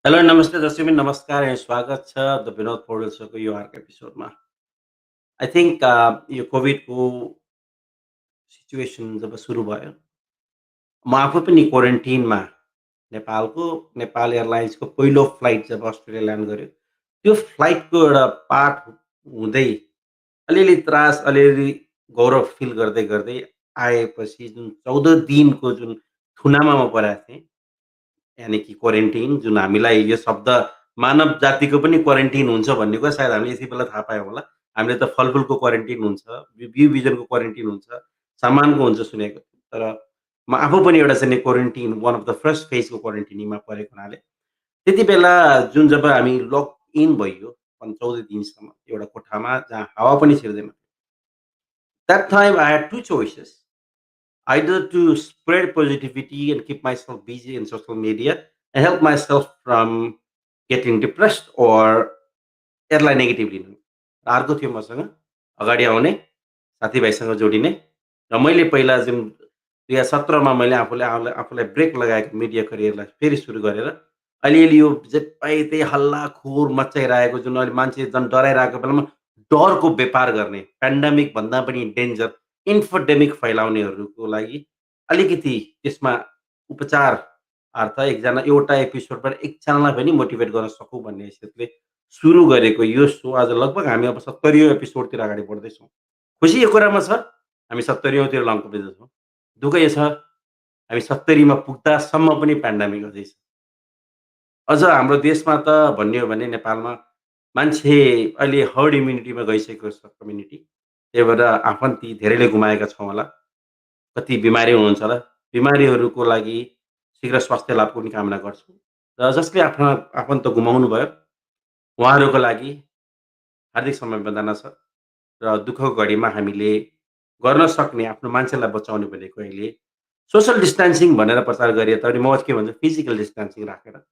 Hello नमस्ते दर्शकबिन नमस्कार एन्ड स्वागत छ द विनोद पौडेल शोको यो अर्को एपिसोडमा। आई थिङ्क यो कोभिडको सिचुएसन जब सुरु भयो, म आफू पनि क्वारेन्टिनमा नेपालको नेपाल एयरलाइन्सको पहिलो फ्लाइट जब अस्ट्रेलिया ल्यान्ड गर्यो, त्यो फ्लाइटको एउटा पार्ट हुँदै अलिअलि त्रास, अलिअलि गौरव फिल गर्दै गर्दै आएपछि जुन 14 दिनको जुन थुनामा म परेको थिएँ, यानि कि क्वारेन्टिन जुन हामीलाई यो शब्द मानव जातिको पनि क्वारेन्टिन हुन्छ भन्ने कुरा सायद हामीले यति बेला थाहा पायौँ होला। हामीले त फलफुलको क्वारेन्टिन हुन्छ, बिउ बिजनको क्वारेन्टिन हुन्छ, सामानको हुन्छ सुनेको थियौँ। तर म आफू पनि एउटा चाहिँ नि quarantine one of the first फेजको क्वारेन्टिनमा परेको हुनाले त्यति बेला जुन जब हामी लक इन भइयो 14 दिनसम्म एउटा कोठामा जहाँ हावा पनि छिर्दैन। That time I had two choices. Either to spread positivity and keep myself busy in social media and help myself from getting depressed or यसलाई नेगेटिभली लिनु। अर्को थियो मसँग अगाडि आउने, साथीभाइसँग जोडिने र मैले पहिला जुन 2017 मा मैले आफूलाई आफूलाई ब्रेक लगाएको मिडिया करियरलाई फेरि सुरु गरेर अलिअलि यो जे पाए त्यही हल्लाखोर मच्चाइरहेको जुन अहिले मान्छे झन् डराइरहेको बेलामा डरको व्यापार गर्ने, पेन्डेमिक भन्दा पनि डेन्जर इन्फोडेमिक फैलाउनेहरूको लागि अलिकति त्यसमा उपचारार्थ एकजना एउटा एपिसोडबाट एकजनालाई पनि मोटिभेट गर्न सकौँ भन्ने हिसाबले सुरु गरेको यो सो आज लगभग हामी अब 70औँ एपिसोडतिर अगाडि बढ्दैछौँ। खुसी यो कुरामा छ, हामी 70औँतिर लम्किँदैछौँ। दुःख यो छ, हामी 70 मा पुग्दासम्म पनि पेन्डेमिक अझै छ। अझ हाम्रो देशमा त भन्ने हो भने नेपालमा मान्छे अहिले हर्ड इम्युनिटीमा गइसकेको छ कम्युनिटी। त्यही भएर आफन्ती धेरैले गुमाएका छौँ होला। कति बिमारी हुनुहुन्छ होला। बिमारीहरूको लागि शीघ्र स्वास्थ्य लाभको पनि कामना गर्छु। र जसले आफ्ना आफन्त गुमाउनु भयो, उहाँहरूको लागि हार्दिक समवेदना छ र दुःखको घडीमा हामीले गर्न सक्ने आफ्नो मान्छेलाई बचाउने भनेको अहिले सोसल डिस्टेन्सिङ भनेर प्रचार गरिए तापनि म के भन्छु फिजिकल डिस्टेन्सिङ राखेर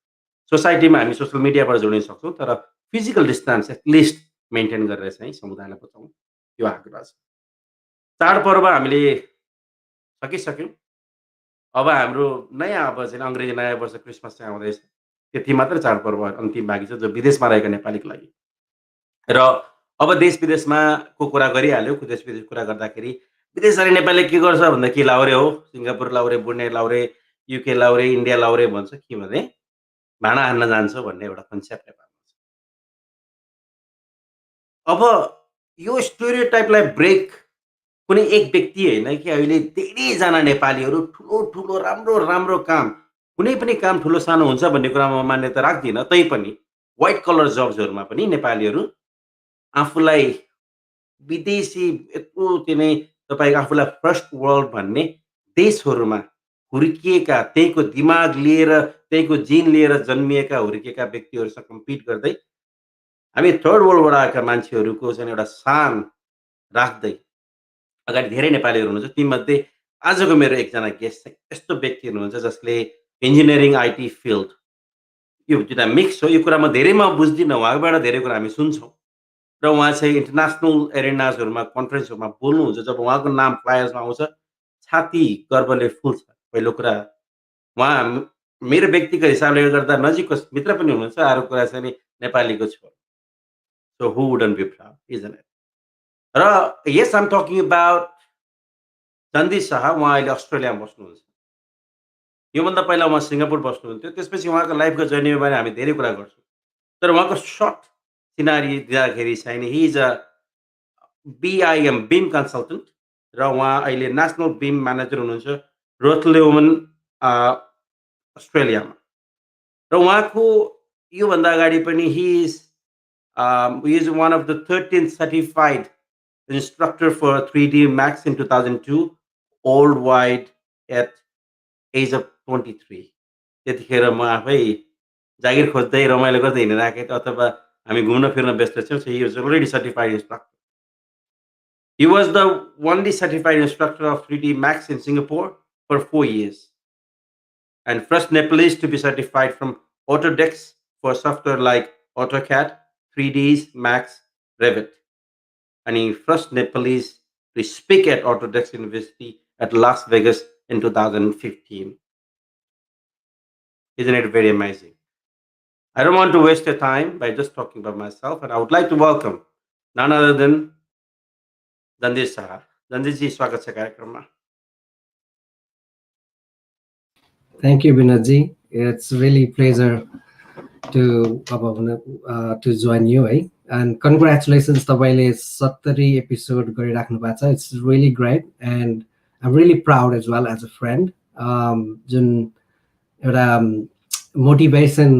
सोसाइटीमा हामी सोसल मिडियाबाट जोडिन सक्छौँ तर फिजिकल डिस्टेन्स एटलिस्ट मेन्टेन गरेर चाहिँ समुदायलाई बचाउँ यो आग्रह छ। चाडपर्व हामीले सकिसक्यौँ। अब हाम्रो नयाँ अब चाहिँ अङ्ग्रेजी नयाँ वर्ष क्रिसमस चाहिँ आउँदैछ। त्यति मात्र चाडपर्व अन्तिम बाँकी छ जो विदेशमा रहेका नेपालीको लागि। र अब देश-विदेशमा को कुरा गरिहाल्यो, देश-विदेशको कुरा गर्दाखेरि विदेश जाने नेपालीले के गर्छ भन्दा कि लाउरे हो, Singapore Laure, Brunei Laure, UK Laure, India Laure भन्छ। के भने भाँडा हान्न जान्छ भन्ने एउटा कन्सेप्ट नेपालमा छ। अब यो स्टेरियोटाइपलाई ब्रेक कुनै एक व्यक्ति होइन कि अहिले धेरैजना नेपालीहरू ठुलो-ठुलो, राम्रो-राम्रो काम, कुनै पनि काम ठुलो-सानो हुन्छ भन्ने कुरामा म मान्यता राख्दिनँ। तैपनि व्हाइट कलर जब्सहरूमा पनि नेपालीहरू आफूलाई विदेशी यत्रो तिनै तपाईँको आफूलाई फर्स्ट वर्ल्ड भन्ने देशहरूमा हुर्किएका, त्यहीँको दिमाग लिएर, त्यहीँको जिन लिएर जन्मिएका, हुर्किएका व्यक्तिहरूसँग कम्पिट गर्दै हामी थर्ड वर्ल्डबाट आएका मान्छेहरूको चाहिँ एउटा शान राख्दै अगाडि धेरै नेपालीहरू हुनुहुन्छ। तीमध्ये आजको मेरो एकजना गेस्ट चाहिँ यस्तो व्यक्ति हुनुहुन्छ जसले इन्जिनियरिङ, आइटी फिल्ड यो दुइटा मिक्स हो। यो कुरा म धेरै बुझ्दिनँ, उहाँबाट धेरै कुरा हामी सुन्छौँ। र उहाँ चाहिँ इन्टरनेसनल एरेनाजहरूमा कन्फरेन्सहरूमा बोल्नुहुन्छ। जब उहाँको नाम फ्लायर्समा आउँछ, छाती गर्वले फुल्छ। पहिलो कुरा उहाँ मेरो व्यक्तिगत हिसाबले गर्दा नजिकको मित्र पनि हुनुहुन्छ। अर्को कुरा चाहिँ नि नेपालीको छोरो। So who wouldn't be proud, isn't it? र yes I am talking about Ranjit Shah. उहाँ अहिले अस्ट्रेलियामा बस्नुहुन्छ। योभन्दा पहिला उहाँ सिङ्गापुर बस्नुहुन्थ्यो। त्यसपछि उहाँको लाइफको जर्नीको बारेमा हामी धेरै कुरा गर्छौँ। तर उहाँको सर्ट सिनारी दिँदाखेरि चाहिँ नि he is a BIM BIM consultant र उहाँ अहिले नेसनल BIM म्यानेजर हुनुहुन्छ रोथलेवमन अस्ट्रेलियामा। र उहाँको योभन्दा अगाडि पनि he is one of the 13th certified instructor for 3D Max in 2002 worldwide at age of 23। त्यतिखेर म आफै जागिर खोज्दै रमाइलो गर्दै हिँडिराखेको अथवा हामी घुम्न फिर्न व्यस्त छौँ। So he is already certified instructor. He was the only certified instructor of 3D Max in Singapore for 4 years and first Nepalese to be certified from Autodesk for software like AutoCAD, 3Ds, Max, Revit. And he first Nepalese to speak at Autodesk University at Las Vegas in 2015. Isn't it very amazing? I don't want to waste your time by just talking about myself, and I would like to welcome none other than Dhanjeet Sah. Dhanjeet ji, स्वागत छ कार्यक्रममा. Thank you, Binodji. It's really pleasure to to join you, eh? And congratulations, तपाईँले 70 episode गरिराख्नु भएको छ. It's really great, and I'm really proud as well as a friend. जुन एउटा motivation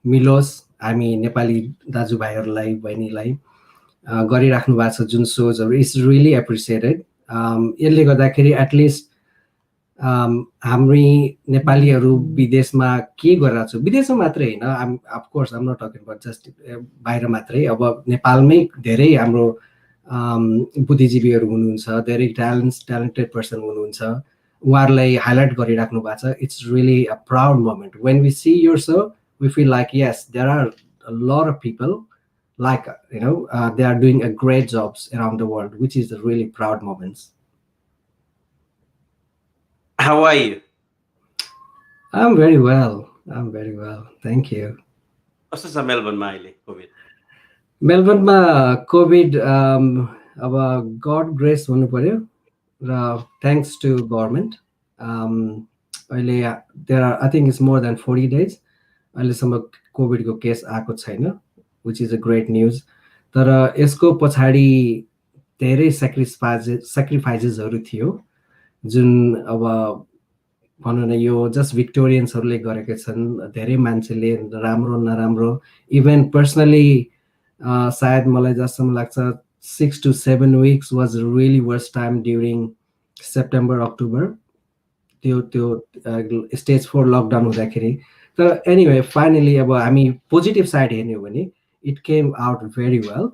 मिलोस् हामी नेपाली दाजुभाइहरूलाई बहिनीलाई गरिराख्नु भएको छ जुन सोजहरू इज रियली एप्रिसिएटेड. यसले गर्दाखेरि एटलिस्ट हामी नेपालीहरू विदेशमा के गरिरहेको छु, विदेशमा मात्रै होइन, of course I'm not talking about just बाहिर मात्रै, अब नेपालमै धेरै हाम्रो बुद्धिजीवीहरू हुनुहुन्छ, धेरै ट्यालेन्टेड पर्सन हुनुहुन्छ, उहाँहरूलाई हाइलाइट गरिराख्नु भएको छ. It's really a proud moment when we see your show. We feel like yes there are a lot of people like they are doing a great jobs around the world, which is a really proud moments. How are you? I'm very well, thank you. कस्तो छ मेलबर्नमा अहिले Covid? मेलबर्नमा Covid अब God grace भन्नु पर्यो र thanks to government. अहिले there are I think it's more than 40 days अहिलेसम्म कोभिडको केस आएको छैन, which is a great news. तर यसको पछाडि धेरै सेक्रिफाइसेसहरू थियो जुन अब भनौँ न यो जस्ट भिक्टोरियन्सहरूले गरेका छन्. धेरै मान्छेले राम्रो नराम्रो, इभन पर्सनली सायद मलाई जसम्म लाग्छ 6 to 7 weeks was a really worst time during September, October. त्यो स्टेज 4 लकडाउन हुँदाखेरि. तर एनिवे फाइनली अब हामी पोजिटिभ साइड हेर्ने हो भने it came out very well,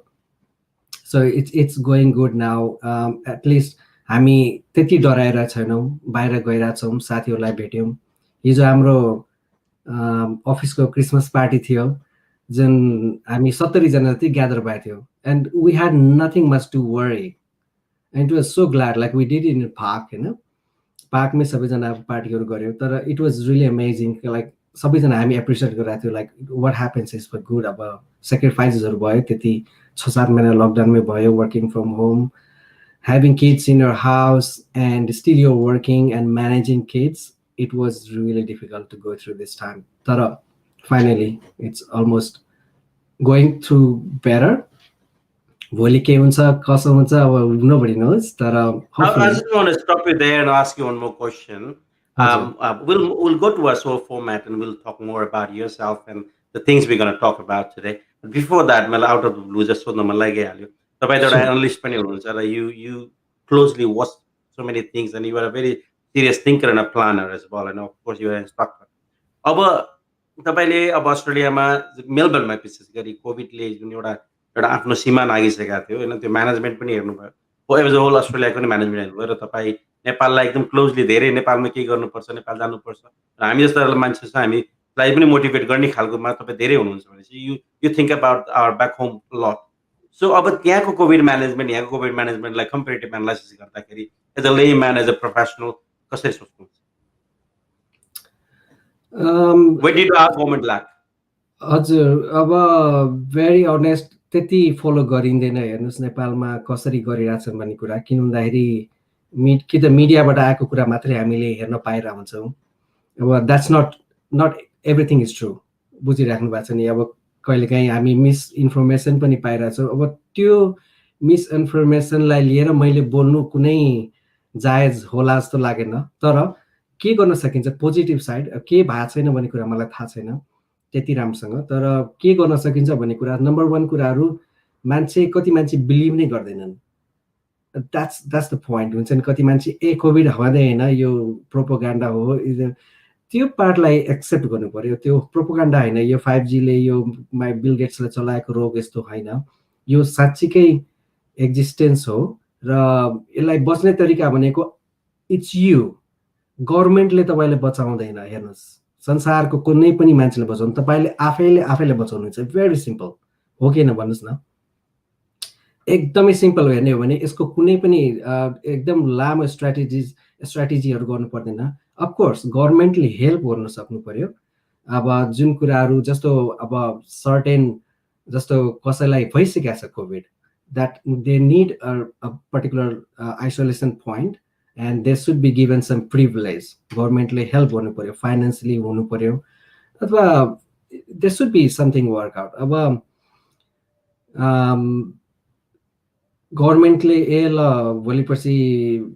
so it's going good now. At least हामी त्यति डराएर छैनौँ, बाहिर गइरहेछौँ, साथीहरूलाई भेट्यौँ. हिजो हाम्रो अफिसको क्रिसमस पार्टी थियो जुन हामी 70 जना जति ग्यादर भएको थियो, and we had nothing much to worry, and it was so glad like we did in park. होइन, पार्कमै सबैजना पार्टीहरू गऱ्यो. तर it was really amazing. Like सबैजना हामी एप्रिसिएट गरिरहेको थियो, like what happens is for good. अब सेक्रिफाइसेसहरू भयो, त्यति 6-7 महिना लकडाउनमै भयो, working from home, having kids in your house and still you're working and managing kids. It was really difficult to go through this time. तर finally it's almost going through better. भोलि के हुन्छ कसो हुन्छ अब nobody knows. तर I just want to stop you there and ask you one more question. We'll go to our show format and we'll talk more about yourself and the things we're going to talk about today. But before that, मलाई out of the blue just सोध्न मन लागिहाल्यो. तपाईँ त एउटा analyst पनि हुनुहुन्छ र you closely watch so many things and you are a very serious thinker and a planner as well, and of course you are an instructor. अब तपाईँले अब अस्ट्रेलियामा मेलबर्नमा विशेष गरी कोभिडले जुन एउटा आफ्नो सीमा नागिसकेका थियो होइन, त्यो म्यानेजमेन्ट पनि हेर्नुभयो, एज अ होल अस्ट्रेलियाको नि म्यानेजमेन्ट हेर्नुभयो र तपाईँ नेपाललाई एकदम क्लोजली धेरै नेपालमा के गर्नुपर्छ, नेपाल जानुपर्छ र हामी जस्तो मान्छे छ हामीलाई पनि मोटिभेट गर्ने खालकोमा तपाईँ धेरै हुनुहुन्छ भनेपछि you think about our back home lot. So अब त्यहाँको कोभिड म्यानेजमेन्ट यहाँको कोभिड म्यानेजमेन्टलाई कम्पेरिटिभ एनालाइसिस गर्दाखेरि as a layman as a professional कसरी सोच्नुहुन्छ? Where did our government lack? हजुर, अब भेरी अनेस्ट त्यति फलो गरिँदैन. हेर्नुहोस् नेपालमा कसरी गरिरहेछन् भन्ने कुरा, किन भन्दाखेरि कि त मिडियाबाट आएको कुरा मात्रै हामीले हेर्न पाइरहेको हुन्छौँ. अब that's not everything is true. बुझिराख्नु भएको छ नि. अब कहिलेकाहीँ हामी मिसइन्फर्मेसन पनि पाइरहेछौँ. अब त्यो मिसइन्फर्मेसनलाई लिएर मैले बोल्नु कुनै जायज होला जस्तो लागेन. तर के गर्न सकिन्छ पोजिटिभ साइड, के भएको छैन भन्ने कुरा मलाई थाहा छैन त्यति राम्रोसँग. तर के गर्न सकिन्छ भन्ने कुरा, नम्बर 1 कुराहरू कति मान्छे बिलिभ नै गर्दैनन्. That's the point. हुन्छ नि, कति मान्छे कोभिड हुँदै होइन यो प्रोपोगान्डा हो, त्यो पार्टलाई एक्सेप्ट गर्नु पर्यो. त्यो प्रोपोगान्डा होइन, यो 5Gले यो बिल गेट्सले चलाएको रोग यस्तो होइन, यो साँच्चीकै एक्जिस्टेन्स हो. र यसलाई बच्ने तरिका भनेको इट्स यु. गभर्मेन्टले तपाईँले बचाउँदैन. हेर्नुहोस्, संसारको कुनै पनि मान्छेले बचाउनु, तपाईँले आफैले बचाउनुहुन्छ. भेरी सिम्पल हो कि होइन भन्नुहोस् न. एकदमै सिम्पल हेर्ने हो भने यसको कुनै पनि एकदम लामो स्ट्राटेजीहरू गर्नु पर्दैन. अफकोर्स गभर्मेन्टले हेल्प गर्न सक्नु पर्यो, अब जुन कुराहरू जस्तो अब सर्टेन जस्तो कसैलाई भइसकेको छ covid, that they need a particular isolation point, and they should be given some privilege. Governmentले help गर्नु पर्यो, financially हुनु पर्यो, अथवा there should be something work out. अब गभर्मेन्टले ए ल भोलिपर्सि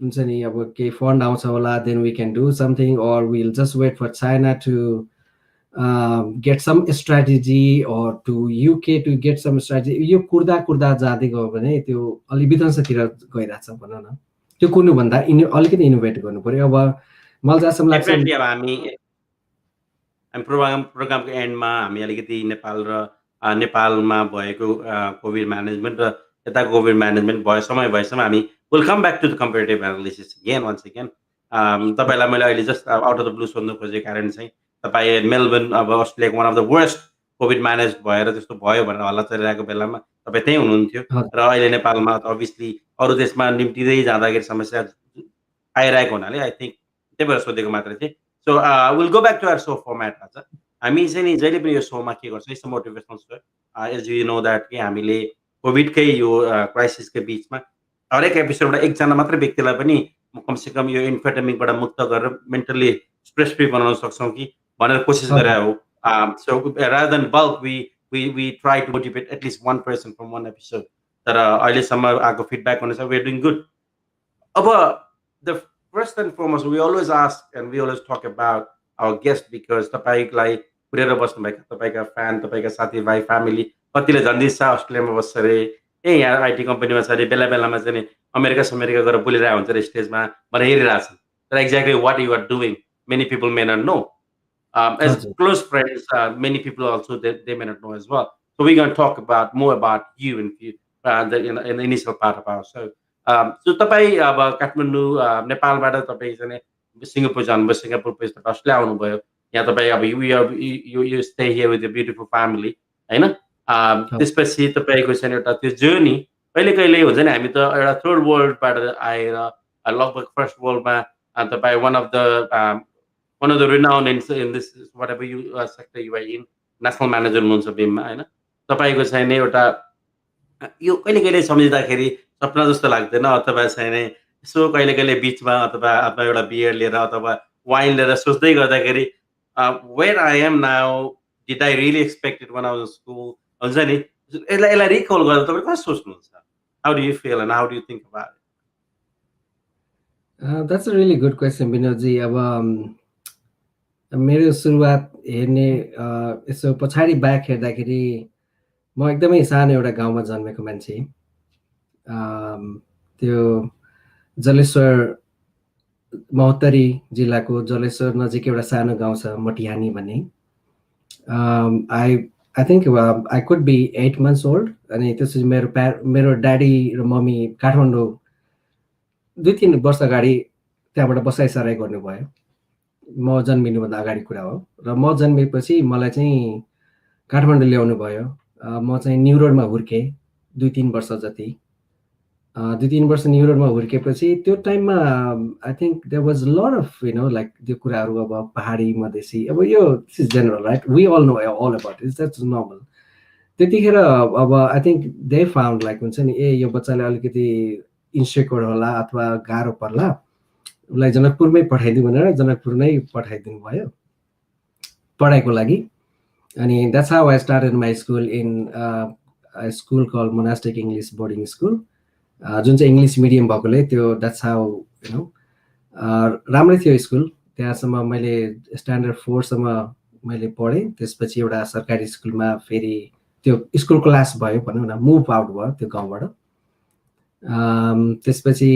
हुन्छ नि अब केही फन्ड आउँछ होला, then we can do something, or we'll just wait for China to get some strategy, or to UK to get some strategy. यो कुर्दा कुर्दा जाँदै गयो भने त्यो अलि विध्वंसतिर गइरहेछ भनौँ न। त्यो कुर्नुभन्दा अलिकति इनोभेट गर्नु पर्यो। अब मलाई जहाँसम्म लाग्छ डेफिनेटली अब हामी प्रोग्रामको एन्डमा हामी अलिकति नेपाल र नेपालमा भएको कोभिड म्यानेजमेन्ट र यता कोभिड म्यानेजमेन्ट भयो समय भएसम्म हामी will come back to the comparative analysis once again. तपाईँलाई मैले अहिले just out of the blue सोध्नु खोजेको कारण चाहिँ तपाईँ मेलबर्न अब अस्ट्रेलियाको one of the worst Covid manage भएर त्यस्तो भयो भनेर हल्ला चलिरहेको बेलामा तपाईँ त्यहीँ हुनुहुन्थ्यो र अहिले नेपालमा अभियसली अरू देशमा निम्तिँदै जाँदाखेरि समस्या आइरहेको हुनाले आई थिङ्क त्यही भएर सोधेको मात्र थिएँ। So will go back to our show format. आज हामी चाहिँ नि जहिले पनि यो सोमा के गर्छौँ, यस्तो motivational show as you know that कि हामीले कोभिडकै यो क्राइसिसकै बिचमा हरेक एपिसोडबाट एकजना मात्रै व्यक्तिलाई पनि कमसेकम यो इन्फेडेमिकबाट मुक्त गरेर मेन्टली स्ट्रेस फ्री बनाउन सक्छौँ कि भनेर कोसिस गरेर हो। So rather than bulk we try to motivate at least one person from one episode. तर अहिलेसम्म आएको फिडब्याक अनुसार वी आर डुइङ गुड। अब the first and foremost, we always ask and we always talk about our guest because तपाईँलाई कुरेर बस्नुभएका तपाईँका fan, तपाईँका साथीभाइ, फ्यामिली कतिले धनजीत शाह अस्ट्रेलियामा बस्छ अरे, यहाँ आइटी कम्पनीमा छ अरे, बेला बेलामा चाहिँ अमेरिका गएर बोलिरहेको हुन्छ अरे स्टेजमा भनेर हेरिरहेछन्। तर exactly what you are doing many people may not know. As close friends, many people also they may not know as well. So we're going to talk about more about you in the initial part of our show. So तपाईँ अब काठमाडौँ नेपालबाट तपाईँ चाहिँ Singapore जानुभयो, सिङ्गापुरपछि तपाईँ Australia आउनुभयो, यहाँ तपाईँ अब you stay here with the beautiful family होइन। त्यसपछि तपाईँको चाहिँ एउटा त्यो जर्नी कहिले कहिले हुन्छ नि, हामी त एउटा थर्ड वर्ल्डबाट आएर लगभग फर्स्ट वर्ल्डमा तपाईँ one of the renowned in this whatever you sector you are in, national manager हुनुहुन्छ बिममा होइन। तपाईँको चाहिँ नि एउटा यो कहिले कहिले सम्झिँदाखेरि सपना जस्तो लाग्दैन, अथवा चाहिँ नि यसो कहिले कहिले बिचमा अथवा आफ्नो एउटा बियर लिएर अथवा वाइन लिएर सोच्दै गर्दाखेरि where I am now, did I really expected when I was in school हुन्छ नि, यसलाई रिकल गरेर तपाईँ कसरी सोच्नुहुन्छ? How do you feel and how do you think about it? That's a really good question विनोदजी। अब मेरो सुरुवात हेर्ने यसो पछाडि ब्याक हेर्दाखेरि म एकदमै सानो एउटा गाउँमा जन्मेको मान्छे। त्यो जलेश्वर महोत्तरी जिल्लाको जलेश्वर नजिक एउटा सानो गाउँ छ मटिहानी भन्ने। I think I could be 8 months old. अनि त्यसपछि मेरो ड्याडी र मम्मी काठमाडौँ 2-3 वर्ष अगाडि त्यहाँबाट बसाइसराई गर्नुभयो। म जन्मिनुभन्दा अगाडि कुरा हो। र म जन्मेपछि मलाई चाहिँ काठमाडौँ ल्याउनु भयो। म चाहिँ न्यु रोडमा हुर्केँ 2-3 वर्ष जति। 2-3 वर्ष न्यु रोडमा हुर्केपछि त्यो टाइममा I think there was lot of like त्यो कुराहरू अब पहाडी मधेसी, अब यो this is general right, we all know all about it, that's normal. त्यतिखेर अब I think they found like हुन्छ नि, यो बच्चाले अलिकति इन्सेक्योर होला अथवा गाह्रो पर्ला, उसलाई जनकपुरमै पठाइदिउँ भनेर जनकपुर नै पठाइदिनु भयो पढाइको लागि। अनि that's how I started my school in school call monastic English boarding school, जुन चाहिँ इङ्ग्लिस मिडियम भएकोले त्यो द्याट्स हाउ राम्रै थियो स्कुल। त्यहाँसम्म मैले स्ट्यान्डर्ड 4सम्म मैले पढेँ। त्यसपछि एउटा सरकारी स्कुलमा फेरि त्यो स्कुल क्लास भयो भनौँ न, मुभ आउट भयो त्यो गाउँबाट। त्यसपछि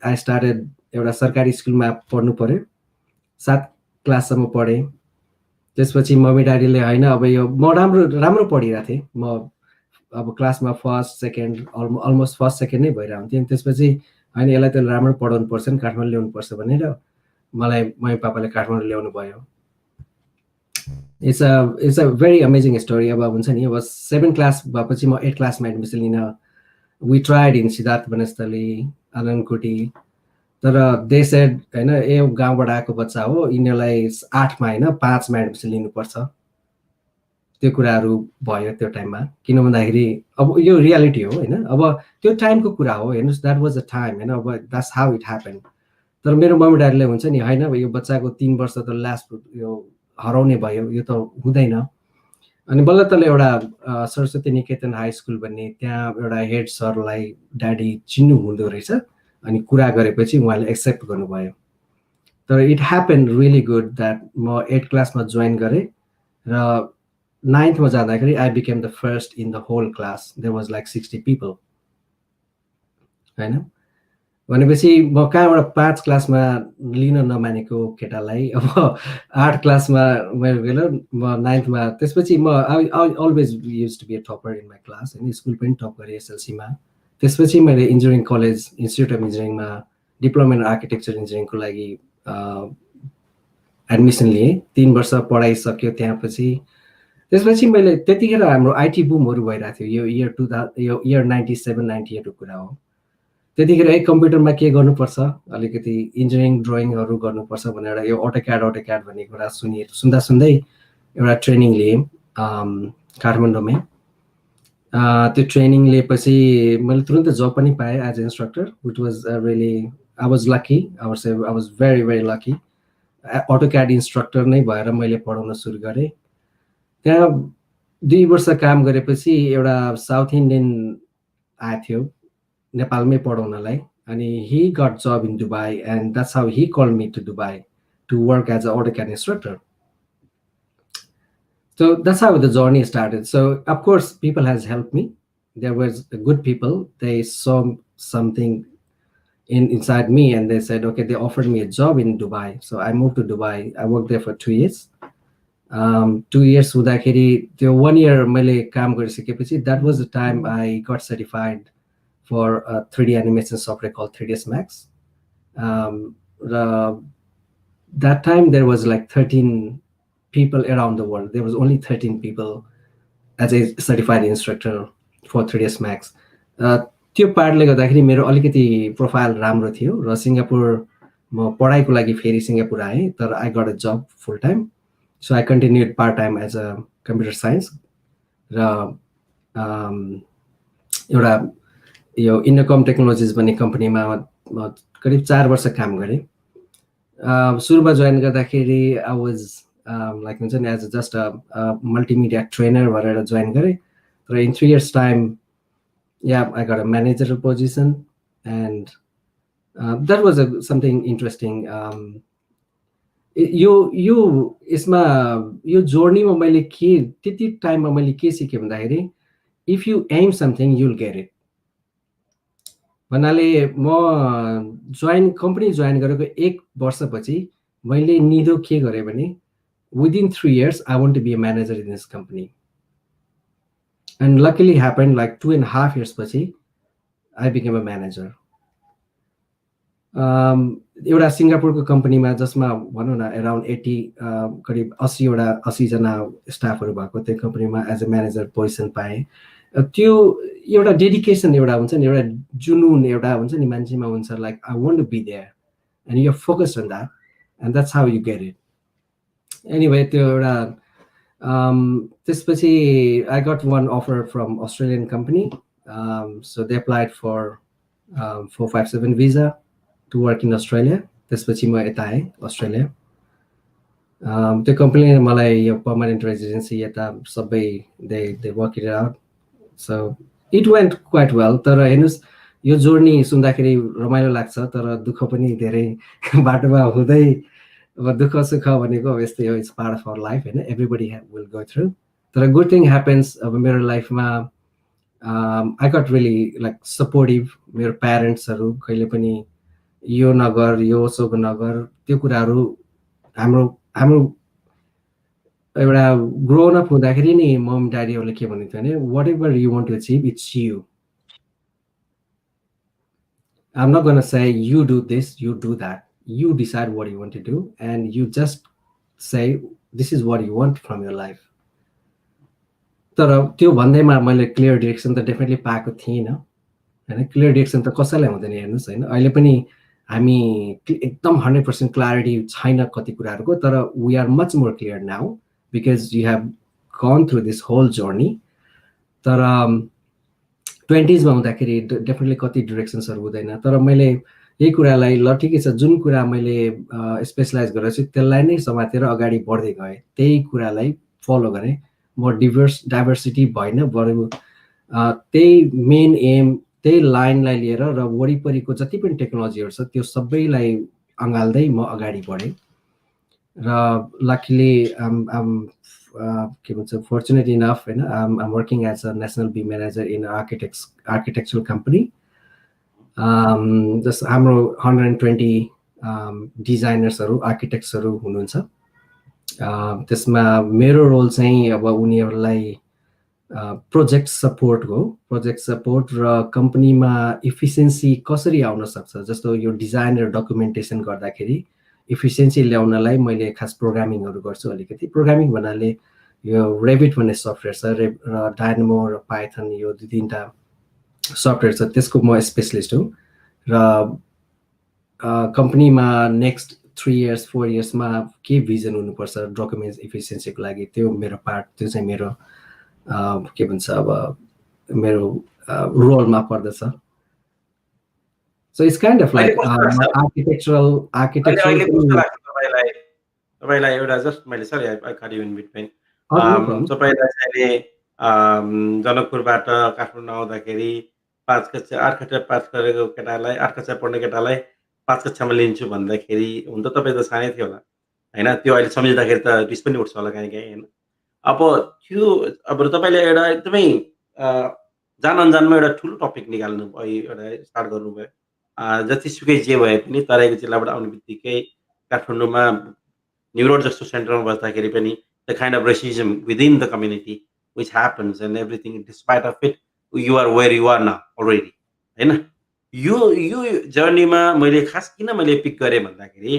आई स्टार्टेड एउटा सरकारी स्कुलमा पढ्नु पऱ्यो, 7 क्लाससम्म पढेँ। त्यसपछि मम्मी ड्याडीले होइन अब यो म राम्रो पढिरहेको थिएँ, म अब क्लासमा first second almost first second नै भइरहन्थेँ। अनि त्यसपछि होइन यसलाई त राम्रो पढाउनु पर्छ नि, काठमाडौँ ल्याउनु पर्छ भनेर मलाई मम्मी पापाले काठमाडौँ ल्याउनु भयो। It's a very amazing story. अब हुन्छ नि, अब 7 क्लास भएपछि म 8 क्लासमा एडमिसन लिन we tried in Siddhartha Vanasthali, Anandakuti, तर दे सेड होइन गाउँबाट आएको बच्चा हो, यिनीहरूलाई 8मा होइन 5मा एडमिसन लिनुपर्छ त्यो कुराहरू भयो त्यो टाइममा। किन भन्दाखेरि अब यो रियालिटी हो होइन, अब त्यो टाइमको कुरा हो, हेर्नुहोस् द्याट वाज अ टाइम होइन, अब द्याट्स हाउ इट ह्यापन। तर मेरो मम्मी ड्याडीले हुन्छ नि होइन यो बच्चाको 3 वर्ष त लास्ट यो हराउने भयो, यो त हुँदैन। अनि बल्ल तल्ल एउटा सरस्वती निकेतन हाई स्कुल भन्ने त्यहाँ एउटा हेड सरलाई ड्याडी चिन्नु हुँदो रहेछ, अनि कुरा गरेपछि उहाँले एक्सेप्ट गर्नुभयो। तर it happen really good that म 8th क्लासमा जोइन गरेँ र 9th मा जाँदाखेरि I became the first in the whole class, there was like 60 people होइन। भनेपछि म कहाँबाट 5 क्लासमा लिन नमानेको केटालाई अब 8 क्लासमा मैले गएर म 9th मा, त्यसपछि म I always use to be a topper in my class होइन, स्कुल पनि टप गरेँ एसएलसीमा। त्यसपछि मैले इन्जिनियरिङ कलेज इन्स्टिट्युट अफ इन्जिनियरिङमा डिप्लोमा इन आर्किटेक्चर इन्जिनियरिङको लागि एडमिसन लिएँ। 3 वर्ष पढाइसक्यो त्यहाँपछि। त्यसपछि मैले त्यतिखेर हाम्रो आइटी बुमहरू भइरहेको थियो, यो इयर 97 98 को कुरा हो। त्यतिखेर कम्प्युटरमा के गर्नुपर्छ, अलिकति इन्जिनियरिङ ड्रइङहरू गर्नुपर्छ भनेर यो AutoCAD भन्ने कुरा सुन्दा सुन्दै एउटा ट्रेनिङ लिएँ काठमाडौँमै। त्यो ट्रेनिङ लिएपछि मैले तुरन्त जब पनि पाएँ as a instructor, which was really I was lucky, I was very very lucky. AutoCAD instructor नै भएर मैले पढाउन सुरु गरेँ। त्यहाँ 2 वर्ष काम गरेपछि एउटा साउथ इन्डियन आएको थियो नेपालमै पढाउनलाई, अनि he got job in Dubai and that's how he called me to Dubai to work as an AutoCAD instructor. So that's how the journey started. So of course people has helped me. There was good people, they saw something inside me and they said okay, they offered me a job in Dubai. So I moved to Dubai. I worked there for 2 years. 2 years हुँदाखेरि त्यो 1 year मैले काम गरिसकेपछि that was the time I got certified for a 3D animation software called 3ds Max. That time there was like 13 people around the world. There was only 13 people as a certified instructor for 3ds Max. त्यो पार्टले गर्दाखेरि मेरो अलिकति profile राम्रो थियो र Singapore म पढाइको लागि फेरि सिङ्गापुर आएँ, तर I got a job full time. So I continued part time as a computer science र एउटा यो इन्डोकम टेक्नोलोजिज भन्ने कम्पनीमा करिब 4 वर्ष काम गरेँ। सुरुमा जोइन गर्दाखेरि आई वाज लाइक हुन्छ नि as just a multimedia trainer भनेर जोइन गरेँ, तर in 3 years time I got a manager position and that was something interesting. यो यसमा यो जर्नीमा मैले के त्यति टाइममा मैले के सिकेँ भन्दाखेरि if you aim something you'll get it भन्नाले म कम्पनी जोइन गरेको 1 वर्षपछि मैले निदो के गरेँ भने within 3 years I want to be a manager in this company, and luckily happened like 2.5 years पछि I became a manager. एउटा सिङ्गापुरको कम्पनीमा जसमा भनौँ न अराउन्ड 80 करिब 80 जना स्टाफहरू भएको त्यो कम्पनीमा एज अ म्यानेजर पोजिसन पाएँ। त्यो एउटा डेडिकेसन एउटा हुन्छ नि, एउटा जुनून एउटा हुन्छ नि मान्छेमा हुन्छ, like I want to be there and you are focused on that and that's how you get it. Anyway त्यो एउटा त्यसपछि I got one offer from Australian company, so they applied for 457 visa to work in Australia. त्यसपछि म यता आएँ Australia. त्यो कम्पनीले मलाई यो पर्मानेन्ट रेजिडेन्सी यता सबै they work it out, so it went quite well. तर हेर्नुहोस् यो जर्नी सुन्दाखेरि रमाइलो लाग्छ, तर दुःख पनि धेरै बाटोमा हुँदै, अब दुःख सुख भनेको यस्तै हो, it's part of our life होइन, एभ्रीबडी विल गो थ्रु। तर गुड थिङ ह्यापन्स। अब मेरो लाइफमा I got really like supportive. मेरो प्यारेन्ट्सहरू कहिले पनि यो नगर यो सब नगर त्यो कुराहरू हाम्रो एउटा ग्रोन अप हुँदाखेरि नि मम ड्याडीहरूले के भन्नुहुन्थ्यो भने what ever you want to achieve it's you, I am not gonna say you do this you do that, you decide what you want to do and you just say this is what you want from your life. तर त्यो भन्दैमा मैले clear direction त definitely पाएको थिइनँ होइन। Clear direction त कसैलाई हुँदैन हेर्नुहोस् होइन। अहिले पनि हामी एकदम 100% क्ल्यारिटी छैन कति कुराहरूको, तर we are much more clear now because you have gone through this whole journey. तर 20s मा हुँदाखेरि डेफिनेटली कति डिरेक्सन्सहरू हुँदैन, तर मैले यही कुरालाई ल ठिकै छ, जुन कुरा मैले स्पेसलाइज गरेर चाहिँ त्यसलाई नै समातेर अगाडि बढ्दै गएँ, त्यही कुरालाई फलो गरेँ। म डाइभर्सिटी भएन, बरु त्यही मेन एम, त्यही लाइनलाई लिएर र वरिपरिको जति पनि टेक्नोलोजीहरू छ त्यो सबैलाई अँगाल्दै म अगाडि बढेँ। र लकिली के भन्छ, fortunate enough, I'm working as a National BIM Manager in architectural company. जस्तो हाम्रो 120 डिजाइनर्सहरू, आर्किटेक्ट्सहरू हुनुहुन्छ। त्यसमा मेरो रोल चाहिँ अब उनीहरूलाई प्रोजेक्ट सपोर्ट हो। प्रोजेक्ट सपोर्ट र कम्पनीमा इफिसियन्सी कसरी आउन सक्छ, जस्तो यो डिजाइन र डकुमेन्टेसन गर्दाखेरि इफिसियन्सी ल्याउनलाई मैले खास प्रोग्रामिङहरू गर्छु। अलिकति प्रोग्रामिङ भन्नाले यो रेभिट भन्ने सफ्टवेयर छ, र डायनामो र पाइथन, यो 2-3टा सफ्टवेयर छ, त्यसको म स्पेसलिस्ट हुँ। र कम्पनीमा नेक्स्ट 3 years 4 yearsमा के भिजन हुनुपर्छ डकुमेन्ट्स इफिसियन्सीको लागि, त्यो मेरो पार्ट, त्यो चाहिँ मेरो के भन्छ अब मेरो रोलमा पर्दछ। So it's kind of like architectural. तपाईँलाई एउटा जस्ट मैले sorry I cut you in between, तपाईँलाई चाहिँ जनकपुरबाट काठमाडौँ आउँदाखेरि 8 कक्षा पास गरेको केटालाई, 8 कक्षा पढ्ने केटालाई 5 कक्षामा लिन्छु भन्दाखेरि हुन त तपाईँ त सानै थियो होला होइन, त्यो अहिले सम्झिँदाखेरि त रिस पनि उठ्छ होला काहीँ काहीँ होइन। अब त्यो अब तपाईँले एउटा एकदमै जान अनजानमा एउटा ठुलो टपिक निकाल्नु भयो, एउटा स्टार्ट गर्नुभयो। जतिसुकै जे भए पनि तराईको जिल्लाबाट आउने बित्तिकै काठमाडौँमा न्युरोड जस्तो सेन्टरमा बस्दाखेरि पनि the kind of racism within the community which happens and everything despite of it you are where you are now already होइन। यो जर्नीमा मैले खास किन मैले पिक गरेँ भन्दाखेरि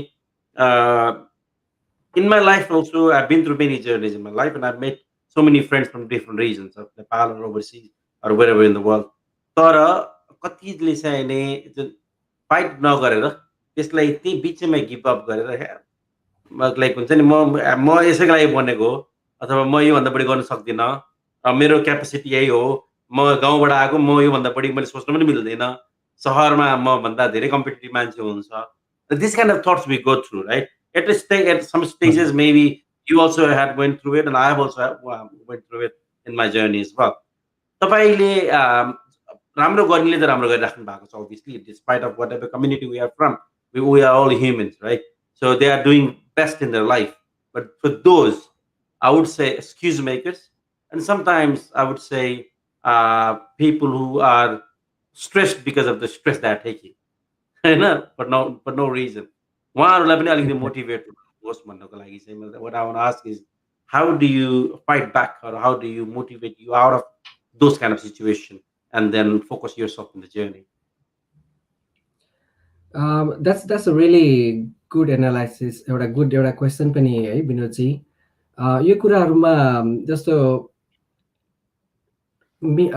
in my life also I been through many journeys in my life and I met so many friends from different regions of Nepal or overseas or where ever in the world. तर कतिले चाहिँ नि जुन fight नगरेर त्यसलाई त्यही बिचमै give up गरेर लाइक हुन्छ नि म यसैको लागि बनेको हो, अथवा म योभन्दा बढी गर्न सक्दिनँ, मेरो क्यापेसिटी यही हो, म गाउँबाट आएको, म योभन्दा बढी मैले सोच्न पनि मिल्दैन, सहरमा म भन्दा धेरै कम्पिटिटिभ मान्छे हुन्छ। This kind of thoughts we go through right at some stages maybe you also had went through it and I have also went through it in my journey as well. तपाईँले राम्रो गर्नेले त राम्रो गरिराख्नु भएको छ obviously despite of whatever community we are from, we are all humans, right? So they are doing best in their life, but for those I would say excuse makers and sometimes I would say people who are stressed because of the stress they are taking for no reason, उहाँहरूलाई पनि अलिकति motivate होस् भन्नको लागि चाहिँ what I want to ask is how do you fight back or how do you motivate you out of those kind of situation and then focus yourself in the journey? That's a really good analysis. एउटा good एउटा question पनि है विनोदजी। यो कुराहरुमा जस्तो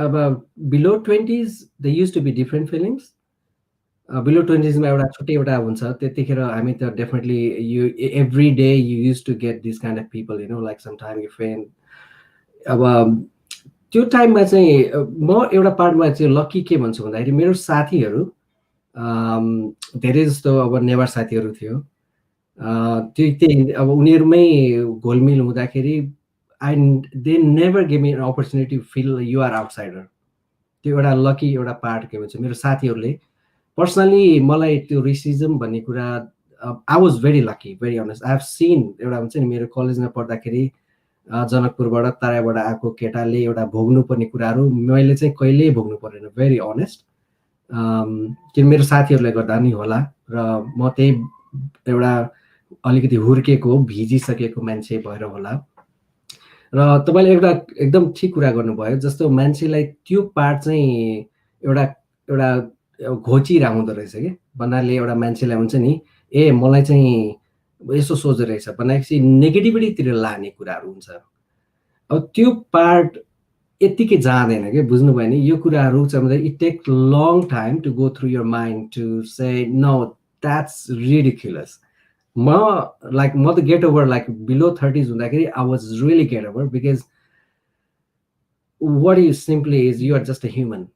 अब below 20s there used to be different feelings. Below 20s मा एउटा छुट्टै एउटा हुन्छ, त्यतिखेर हामी त definitely you every day you used to get these kind of people, like sometime you friend। अब त्यो टाइममा चाहिँ म एउटा पार्टमा चाहिँ लकी के भन्छु भन्दाखेरि मेरो साथीहरू धेरै जस्तो अब नेवार साथीहरू थियो, त्यही अब उनीहरुमै घोलमिल हुँदाखेरि they never gave me an opportunity to feel you are outsider। त्यो एउटा लकी एउटा पार्ट के भन्छ मेरो साथीहरूले पर्सनली मलाई त्यो रेसिजम भन्ने कुरा I was very lucky, very honest। I have seen एउटा हुन्छ नि मेरो कलेजमा पढ्दाखेरि जनकपुरबाट तराईबाट आएको केटाले एउटा भोग्नु पर्ने कुराहरू मैले चाहिँ कहिल्यै भोग्नु परेन, भेरी अनेस्ट। किन मेरो साथीहरूले गर्दा नि होला र म त्यही एउटा अलिकति हुर्केको भिजिसकेको मान्छे भएर होला। र तपाईले एउटा एकदम ठीक कुरा गर्नुभयो, जस्तो मान्छेलाई त्यो पार्ट चाहिँ एउटा एउटा घोचिरा हुँदो रहेछ के भन्नाले एउटा मान्छेलाई हुन्छ नि मलाई चाहिँ यसो सोच्दो रहेछ भनेपछि नेगेटिभिटीतिर लाने कुराहरू हुन्छ। अब त्यो पार्ट यतिकै जाँदैन के, बुझ्नुभयो नि यो कुराहरू चाहिँ it take long time to go through your mind to say no that's ridiculous. म त get over like below 30s हुँदाखेरि I was really get over because what is simply is you are just a human.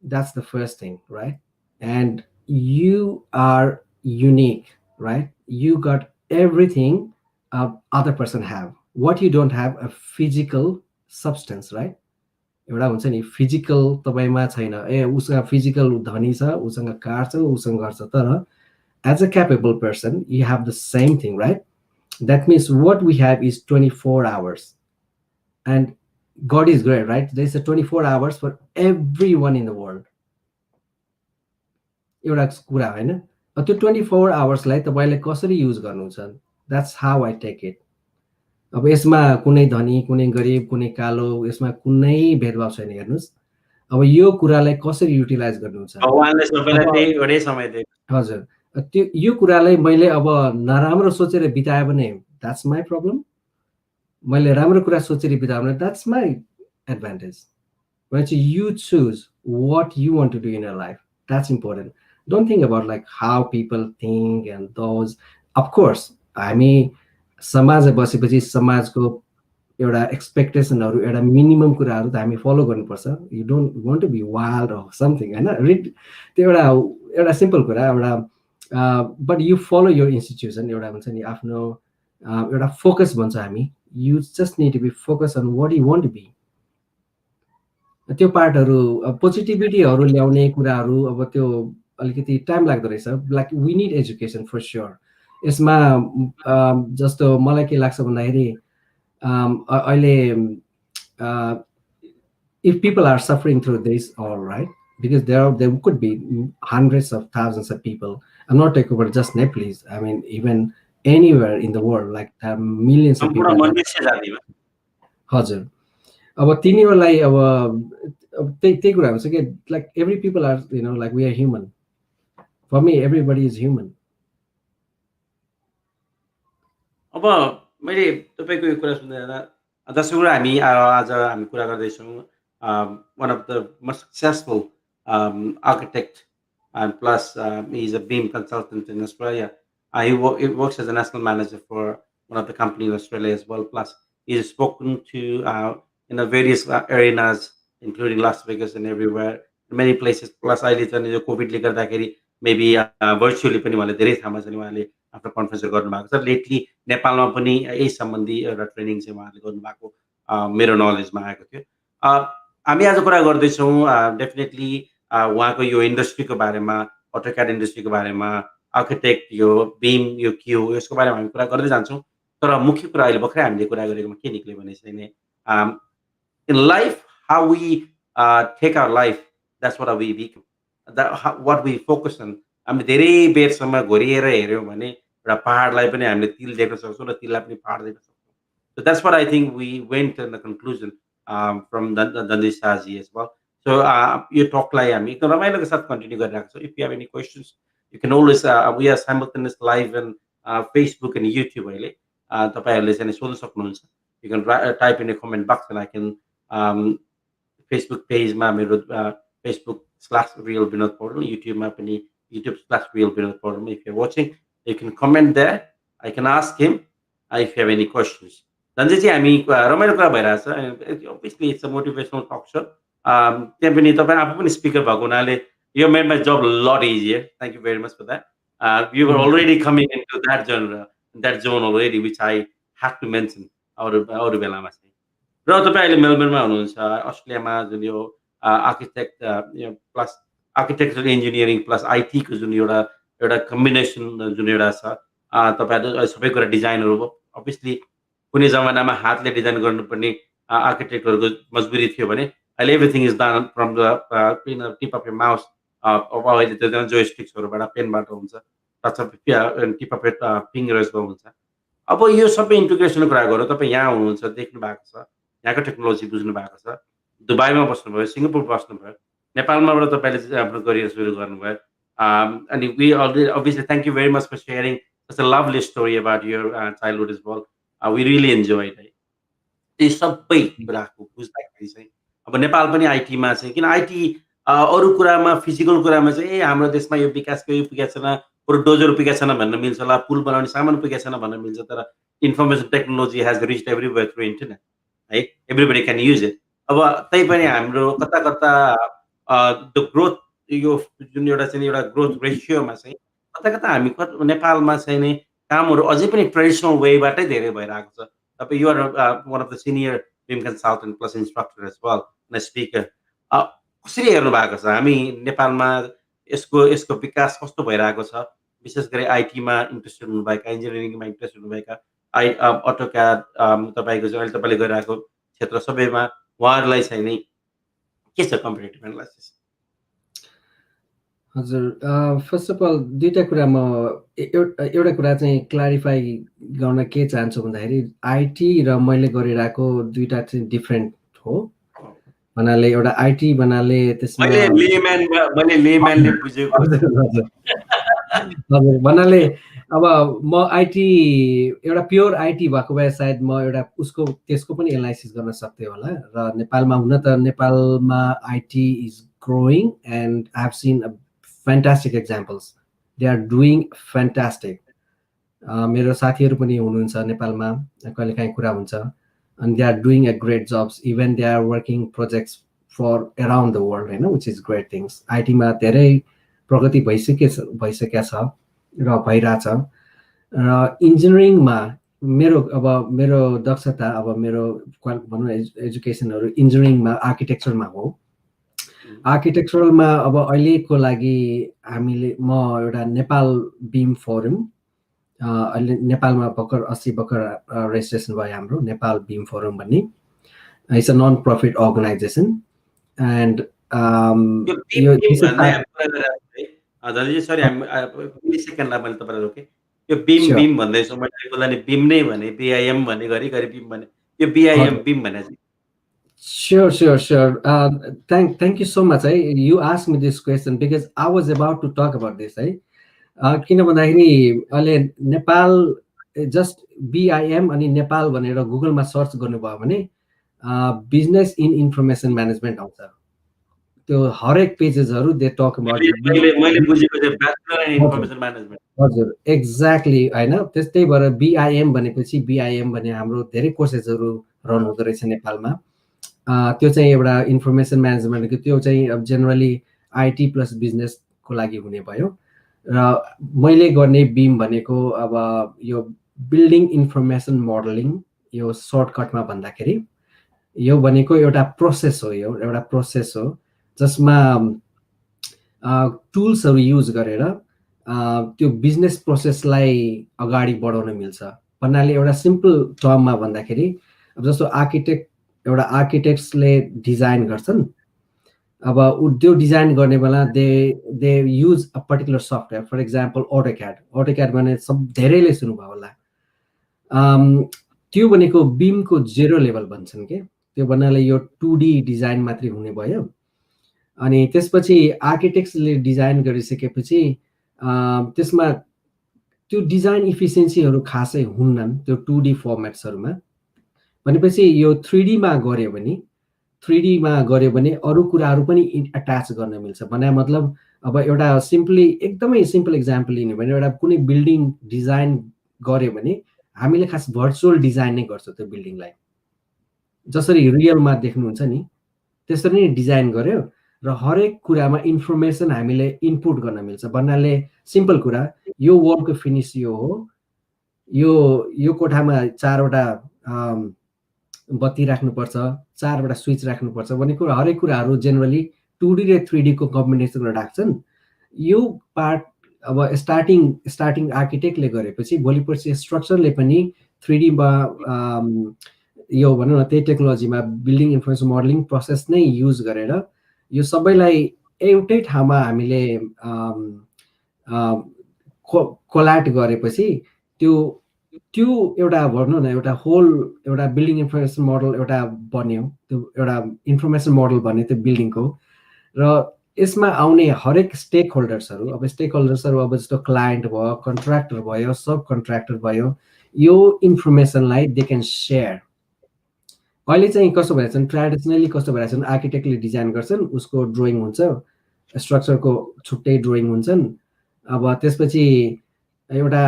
That's the first thing, right? And you are unique, right? You got everything other person have. What you don't have, a physical substance, right? एउटा हुन्छ नि physical तपाईँमा छैन, ए उसँग physical धनी छ, उसँग car छ, उसँग घर छ, तर as a capable person you have the same thing, right? That means what we have is 24 hours. And God is great, right? There's a 24 hours for everyone in the world. एउटा कुरा होइन, त्यो 24 आवर्सलाई तपाईँले कसरी युज गर्नुहुन्छ, that's how I take it. अब यसमा कुनै धनी, कुनै गरिब, कुनै कालो, यसमा कुनै भेदभाव छैन. हेर्नुहोस्, अब यो कुरालाई कसरी युटिलाइज गर्नुहुन्छ. भगवानले सबैलाई त्यही एउटै समय दिएको. हजुर, त्यो यो कुरालाई मैले अब नराम्रो सोचेर बिताएँ भने द्याट्स माई प्रब्लम. मैले राम्रो कुरा सोचेर बिताएँ भने that's my advantage. When you choose what you want to do in your life, that's important. Don't think about like how people think and those. Of course, हामी समाजमा बसेपछि समाजको एउटा एक्सपेक्टेसनहरू, एउटा मिनिमम कुराहरू त हामी फलो गर्नुपर्छ. You don't want to be wild or something होइन. त्यो एउटा सिम्पल कुरा, एउटा but you follow your institution. एउटा भन्छ नि आफ्नो एउटा फोकस भन्छ हामी. You just need to be focus on what you want to be. त्यो पार्टहरू पोजिटिभिटीहरू ल्याउने कुराहरू अब त्यो अलिकति टाइम लाग्दो रहेछ. Like we need education for sure. यसमा जस्तो मलाई के लाग्छ भन्दाखेरि अहिले if people are suffering through this, all right, because there could be hundreds of thousands of people. I'm not talking about just Nepalese. I mean, even anywhere in the world, like there are millions of people. हजुर, अब तिनीहरूलाई अब त्यही कुरा हुन्छ कि like every people are, you know, like we are human. For me, everybody is human. अब मैले तपाईको यो कुरा सुन्दै जाँदा दर्शक कुरा हामी आज हामी कुरा गर्दैछौँ one of the most successful architect and plus he is a BIM consultant in Australia. He works as a national manager for one of the companies in Australia as well. Plus he has spoken to various arenas including Las Vegas and everywhere, many places. Plus अहिले चाहिँ यो कोभिडले गर्दाखेरि maybe virtually पनि उहाँले धेरै ठाउँमा चाहिँ उहाँले आफ्नो कन्फरेन्सहरू गर्नुभएको छ. लेटली नेपालमा पनि यही सम्बन्धी एउटा ट्रेनिङ चाहिँ उहाँले गर्नुभएको मेरो नलेजमा आएको थियो. हामी आज कुरा गर्दैछौँ डेफिनेटली उहाँको यो इन्डस्ट्रीको बारेमा, AutoCAD इन्डस्ट्रीको बारेमा, आर्किटेक्ट यो बिम यो के हो यसको बारेमा हामी कुरा गर्दै जान्छौँ. तर मुख्य कुरा अहिले भर्खरै हामीले कुरा गरेकोमा के निक्ल्यो भने चाहिँ in life how we take our life, that's what we become, what we focus on. हामीले धेरै बेरसम्म घोरिएर हेऱ्यौँ भने एउटा पहाडलाई पनि हामीले तिल देख्न सक्छौँ र तिललाई पनि पहाड देख्न सक्छौँ. So that's what I think we went in the conclusion from Dhanjeet Sah ji as well. So यो टकलाई हामी एकदम रमाइलोको साथ कन्टिन्यू गरिरहेको छौँ. If you have any questions, you can always we are simultaneous live in Facebook and YouTube अहिले तपाईँहरूले चाहिँ सोध्न सक्नुहुन्छ. You can type in a comment box and I can Facebook पेजमा मेरो Facebook/Real Binod Paudel, YouTubeमा पनि YouTube/Real Binod Paudel. If you're watching, you can comment there. I can ask him if you have any questions. Dhanjeet ji, हामी रमाइलो कुरा भइरहेछ. Obviously it's a motivational talk show. त्यहाँ पनि तपाईँ आफू पनि स्पिकर भएको हुनाले you made my job a lot easier. Thank you very much for that. You were already coming into that genre, that zone already, which I have to mention अरू बेलामा चाहिँ. र तपाईँ अहिले मेलबर्नमा हुनुहुन्छ, अस्ट्रेलियामा जुन यो architect plus architecture engineering plus आइटीको जुन एउटा कम्बिनेसन जुन एउटा छ. तपाईँहरू सबै कुरा डिजाइनहरू अभियसली कुनै जमानामा हातले डिजाइन गर्नुपर्ने आर्किटेक्टहरूको मजबुरी थियो भने अहिले everything is done from the tip of A mouse. अब अहिले त्यो जोयस्टिक्सहरूबाट पेनबाट हुन्छ, टच अफ टिप अफ ए फिङ्गर्सको हुन्छ. अब यो सबै इन्टिग्रेसनको कुरा गरौँ. तपाईँ यहाँ हुनुहुन्छ, देख्नु भएको छ, यहाँको टेक्नोलोजी बुझ्नु भएको छ, दुबईमा बस्नुभयो, सिङ्गापुर बस्नुभयो, नेपालमाबाट तपाईँले आफ्नो करियर सुरु गर्नुभयो. अनि we obviously thank you very much for sharing such a lovely story about your childhood as well. We really enjoyed it. यी सबै कुराको बुझ्दाखेरि चाहिँ अब नेपाल पनि आइटीमा चाहिँ किन आइटी अरू कुरामा फिजिकल कुरामा चाहिँ हाम्रो देशमा यो विकासको यो पुगेको छैन, बरु डोजर पुगेको छैन भन्न मिल्छ होला, पुल बनाउने सामान पुगेको छैन भन्न मिल्छ. तर information technology has reached everywhere through internet, है. Everybody can use it. अब त्यही पनि हाम्रो कता कता द ग्रोथ यो जुन एउटा चाहिँ एउटा ग्रोथ रेसियोमा चाहिँ कता कता हामी नेपालमा चाहिँ नि कामहरू अझै पनि ट्रेडिसनल वेबाटै धेरै भइरहेको छ। तपाईँ you're one of the senior BIM consultant plus instructor as well and speaker. कसरी हेर्नु भएको छ हामी नेपालमा यसको यसको विकास कस्तो भइरहेको छ? विशेष गरी आइटीमा इन्ट्रेस्टेड हुनुभएका, इन्जिनियरिङमा इन्ट्रेस्टेड हुनुभएका, अटोक्याड तपाईँको चाहिँ अहिले तपाईँले गरिरहेको क्षेत्र सबैमा उहाँहरूलाई चाहिँ नि के छ कम्पिटेटिभ एनालाइसिस? हजुर, फर्स्ट अफ अल दुईवटा कुरा म एउटा कुरा चाहिँ क्लारिफाई गर्न के चाहन्छु भन्दाखेरि आइटी र मैले गरिरहेको दुईवटा चाहिँ डिफ्रेन्ट हो। भन्नाले एउटा आइटी भन्नाले त्यसमा मैले लेम्यानले बुझेको हजुर, भन्नाले अब म आइटी एउटा प्योर आइटी भएको भए सायद म एउटा त्यसको पनि एनालाइसिस गर्न सक्थेँ होला। र नेपालमा हुन त नेपालमा IT is growing and I have seen fantastic examples. They are doing fantastic. मेरो साथीहरू पनि हुनुहुन्छ नेपालमा, कहिलेकाहीँ कुरा हुन्छ, and they are doing a great jobs. Even they are working projects for around the world, you know, which is great things. IT मा धेरै प्रगति भइसकेको छ र भइरहेछ। र इन्जिनियरिङमा मेरो दक्षता अब मेरो भनौँ एजुकेसनहरू इन्जिनियरिङमा आर्किटेक्चरमा हो। आर्किटेक्चरलमा अब अहिलेको लागि म एउटा नेपाल बिम फोरम अहिले नेपालमा भर्खर 80 भर्खर रेजिस्ट्रेसन भयो हाम्रो नेपाल बिम फोरम भन्ने। It's a non profit organisation and यो बिम भन्दैछु मैले बोल्दा बिम नै भने बिआइएम भने घरिघरि बिम भने यो बिआइएम बिम भने Sure. Thank you so much. You asked me this question because I was about to talk about this. किन भन्दाखेरि अहिले नेपाल जस्ट BIM अनि नेपाल भनेर गुगलमा सर्च गर्नुभयो भने बिजनेस इन इन्फर्मेसन म्यानेजमेन्ट आउँछ। त्यो हरेक पेजेसहरू दे टक अबाउट मैले बुझेको चाहिँ ब्याचलर इन इन्फर्मेसन म्यानेजमेन्ट। हजुर, एक्ज्याक्टली हैन। त्यस्तै भएर BIM भनेपछि BIM भने हाम्रो धेरै कोर्सेसहरू रन हुँदो रहेछ नेपालमा। त्यो चाहिँ एउटा इन्फर्मेसन म्यानेजमेन्टको त्यो चाहिँ अब जेनरली आइटी प्लस बिजनेसको लागि हुने भयो। र मैले गर्ने बिम भनेको अब यो बिल्डिङ इन्फर्मेसन मोडलिङ, यो सर्टकटमा भन्दाखेरि यो भनेको एउटा प्रोसेस हो। यो एउटा प्रोसेस हो जसमा टुल्सहरू युज गरेर त्यो बिजनेस प्रोसेसलाई अगाडि बढाउन मिल्छ। भन्नाले एउटा सिम्पल टर्ममा भन्दाखेरि अब जस्तो एउटा आर्किटेक्ट्सले डिजाइन गर्छन्। अब त्यो डिजाइन गर्ने बेला they use a particular software, for example AutoCAD भने सब धेरैले सुन्नुभयो होला। त्यो भनेको बिमको 0 लेभल भन्छन् के। त्यो भन्नाले यो 2D डिजाइन मात्रै हुने भयो। अनि त्यसपछि आर्किटेक्ट्सले डिजाइन गरिसकेपछि त्यसमा त्यो डिजाइन इफिसियन्सीहरू खासै हुन्नन् त्यो 2D फर्मेट्सहरूमा। भनेपछि यो 3D मा गऱ्यो भने अरू कुराहरू पनि अट्याच गर्न मिल्छ। भने मतलब अब एउटा एकदमै सिम्पल इक्जाम्पल लिने भने एउटा कुनै बिल्डिङ डिजाइन गऱ्यो भने हामीले खास भर्चुअल डिजाइन नै गर्छौँ। त्यो बिल्डिङलाई जसरी रियलमा देख्नुहुन्छ नि त्यसरी नै डिजाइन गर्यो र हरेक कुरामा इन्फर्मेसन हामीले इनपुट गर्न मिल्छ। भन्नाले सिम्पल कुरा, यो वलको फिनिस यो हो, यो कोठामा 4वटा बत्ती राख्नुपर्छ, 4वटा स्विच राख्नुपर्छ भन्ने कुरा हरेक कुराहरू जेनरली 2D र 3D को कम्बिनेसनमा राख्छन्। यो पार्ट अब स्टार्टिङ आर्किटेक्टले गरेपछि भोलिपर्सि स्ट्रक्चरले पनि 3D मा यो भनौँ न त्यही टेक्नोलोजीमा बिल्डिङ इन्फर्मेसन मोडलिङ प्रोसेस नै युज गरेर यो सबैलाई एउटै ठाउँमा हामीले कोल्याट गरेपछि त्यो एउटा भनौँ न एउटा होल एउटा बिल्डिङ इन्फर्मेसन मोडल एउटा बन्यो। त्यो एउटा इन्फर्मेसन मोडल भन्ने त्यो बिल्डिङको। र यसमा आउने हरेक स्टेक होल्डर्सहरू अब जस्तो क्लायन्ट भयो, कन्ट्र्याक्टर भयो, सब कन्ट्र्याक्टर भयो, यो इन्फर्मेसनलाई दे क्यान सेयर। अहिले चाहिँ कस्तो भइरहेछ, ट्रेडिसनली कस्तो भइरहेछ, आर्किटेक्टले डिजाइन गर्छन्, उसको ड्रइङ हुन्छ, स्ट्रक्चरको छुट्टै ड्रइङ हुन्छन्। अब त्यसपछि एउटा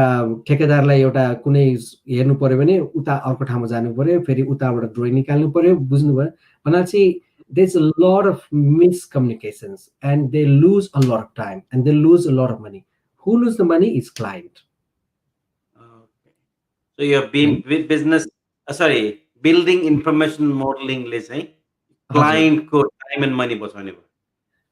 ठेकेदारलाई एउटा कुनै हेर्नु पर्यो भने उता अर्को ठाउँमा जानु पर्यो, फेरि उताबाट ड्रइङ निकाल्नु पर्यो, बुझ्नुभयो भनेपछि there's a lot of miscommunications and they lose a lot of time and they lose a lot of money. Who lose the money is client. Okay. So your And business, sorry, building information modeling ले चाहिँ हजुर, client को time and money बचाउने भयो.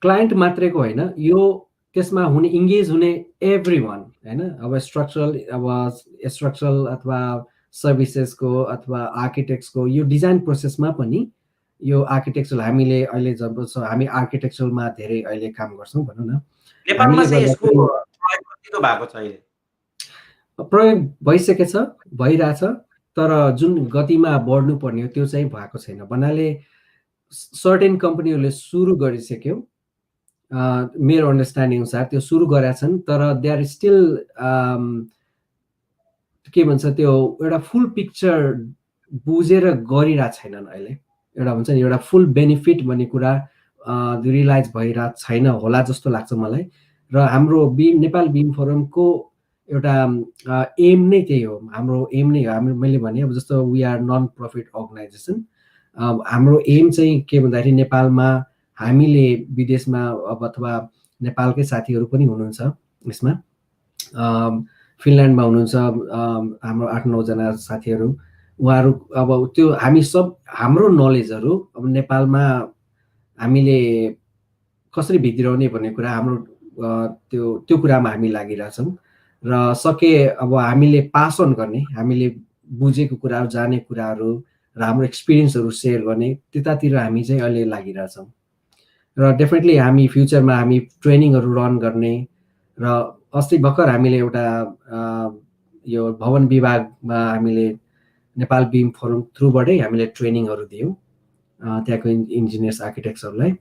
Client मात्रैको होइन, यो त्यसमा हुने इङ्गेज हुने एभ्रीवान होइन, अब स्ट्रक्चरल अथवा सर्भिसेसको अथवा आर्किटेक्ट्सको यो डिजाइन प्रोसेसमा पनि यो आर्किटेक्चरल हामीले अहिले जब हामी आर्किटेक्चरलमा धेरै अहिले काम गर्छौँ भनौँ न, नेपालमा हामीले चाहिँ यसको गर्दाखेरि प्रयोग कतिको भएको छ अहिले? प्रयोग भइसकेछ, भइरहेछ, तर जुन गतिमा बढ्नुपर्ने हो त्यो चाहिँ भएको छैन भन्नाले सर्टेन कम्पनीहरूले सुरु गरिसक्यो, मेरो अन्डरस्ट्यान्डिङ अनुसार त्यो सुरु गरेका छन्, तर दे आर स्टिल के भन्छ त्यो एउटा फुल पिक्चर बुझेर गरिरहेको छैनन् अहिले। एउटा हुन्छ नि एउटा फुल बेनिफिट भन्ने कुरा रियलाइज भइरहेको छैन होला जस्तो लाग्छ मलाई। र हाम्रो नेपाल बिम फोरमको एउटा एम नै त्यही हो, हाम्रो एम नै हो। मैले भने अब जस्तो we are non profit organisation, हाम्रो एम चाहिँ के भन्दाखेरि नेपालमा हामीले विदेशमा अब अथवा नेपालकै साथीहरू पनि हुनुहुन्छ यसमा, फिनल्यान्डमा हुनुहुन्छ हाम्रो 8-9 जना साथीहरू, उहाँहरू अब त्यो हामी सब हाम्रो नलेजहरू अब नेपालमा हामीले कसरी भित्र्याउने भन्ने कुरा हाम्रो त्यो कुरामा हामी लागिरहेछौँ र सके अब हामीले पास अन गर्ने, हामीले बुझेको कुराहरू, जाने कुराहरू र हाम्रो एक्सपिरियन्सहरू सेयर गर्ने त्यतातिर हामी चाहिँ अहिले लागिरहेछौँ। र डेफिनेटली हामी फ्युचरमा हामी ट्रेनिङहरू रन गर्ने, र अस्ति भर्खर हामीले एउटा यो भवन विभागमा हामीले नेपाल बिम फोरम थ्रुबाटै हामीले ट्रेनिङहरू दियौँ त्यहाँको इन्जिनियर्स आर्किटेक्ट्सहरूलाई।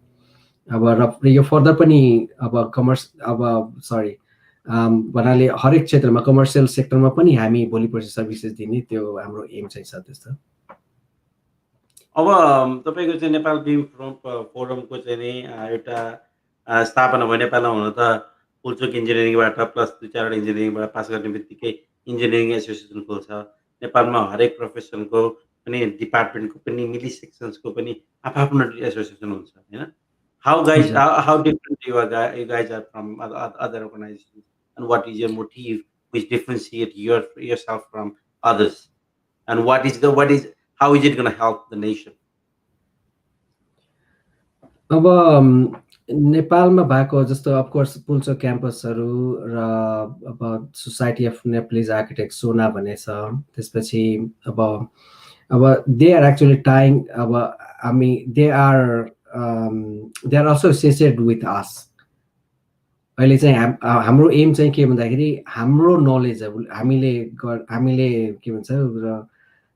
अब र यो फर्दर पनि अब भन्नाले हरेक क्षेत्रमा कमर्सियल सेक्टरमा पनि हामी भोलि पर्सि सर्भिसेस दिने त्यो हाम्रो एम चाहिँ छ त्यस्तो। अब तपाईँको चाहिँ नेपाल बिम फोरमको चाहिँ नि एउटा स्थापना भयो नेपालमा। हुन त पुल्चोक इन्जिनियरिङबाट प्लस 2-4 इन्जिनियरिङबाट पास गर्ने बित्तिकै इन्जिनियरिङ एसोसिएसन खोल्छ। नेपालमा हरेक प्रोफेसनको पनि डिपार्टमेन्टको पनि मिली सेक्सन्सको पनि आफ्नो एसोसिएसन हुन्छ होइन? How different you guys are from other organizations, and what is your motive which differentiate yourself from others, and how is it going to help the nation? अब नेपालमा भएको जस्तो अफकोर्स पुल्चोक क्याम्पसहरू र अब सोसाइटी अफ नेप्लिज आर्किटेक्ट सोना भन्ने छ। त्यसपछि अब दे आर एक्चुअली टाइङ, अब हामी they are also associated with us. अहिले चाहिँ हाम्रो एम चाहिँ के भन्दाखेरि हाम्रो नलेजहरू हामीले के भन्छ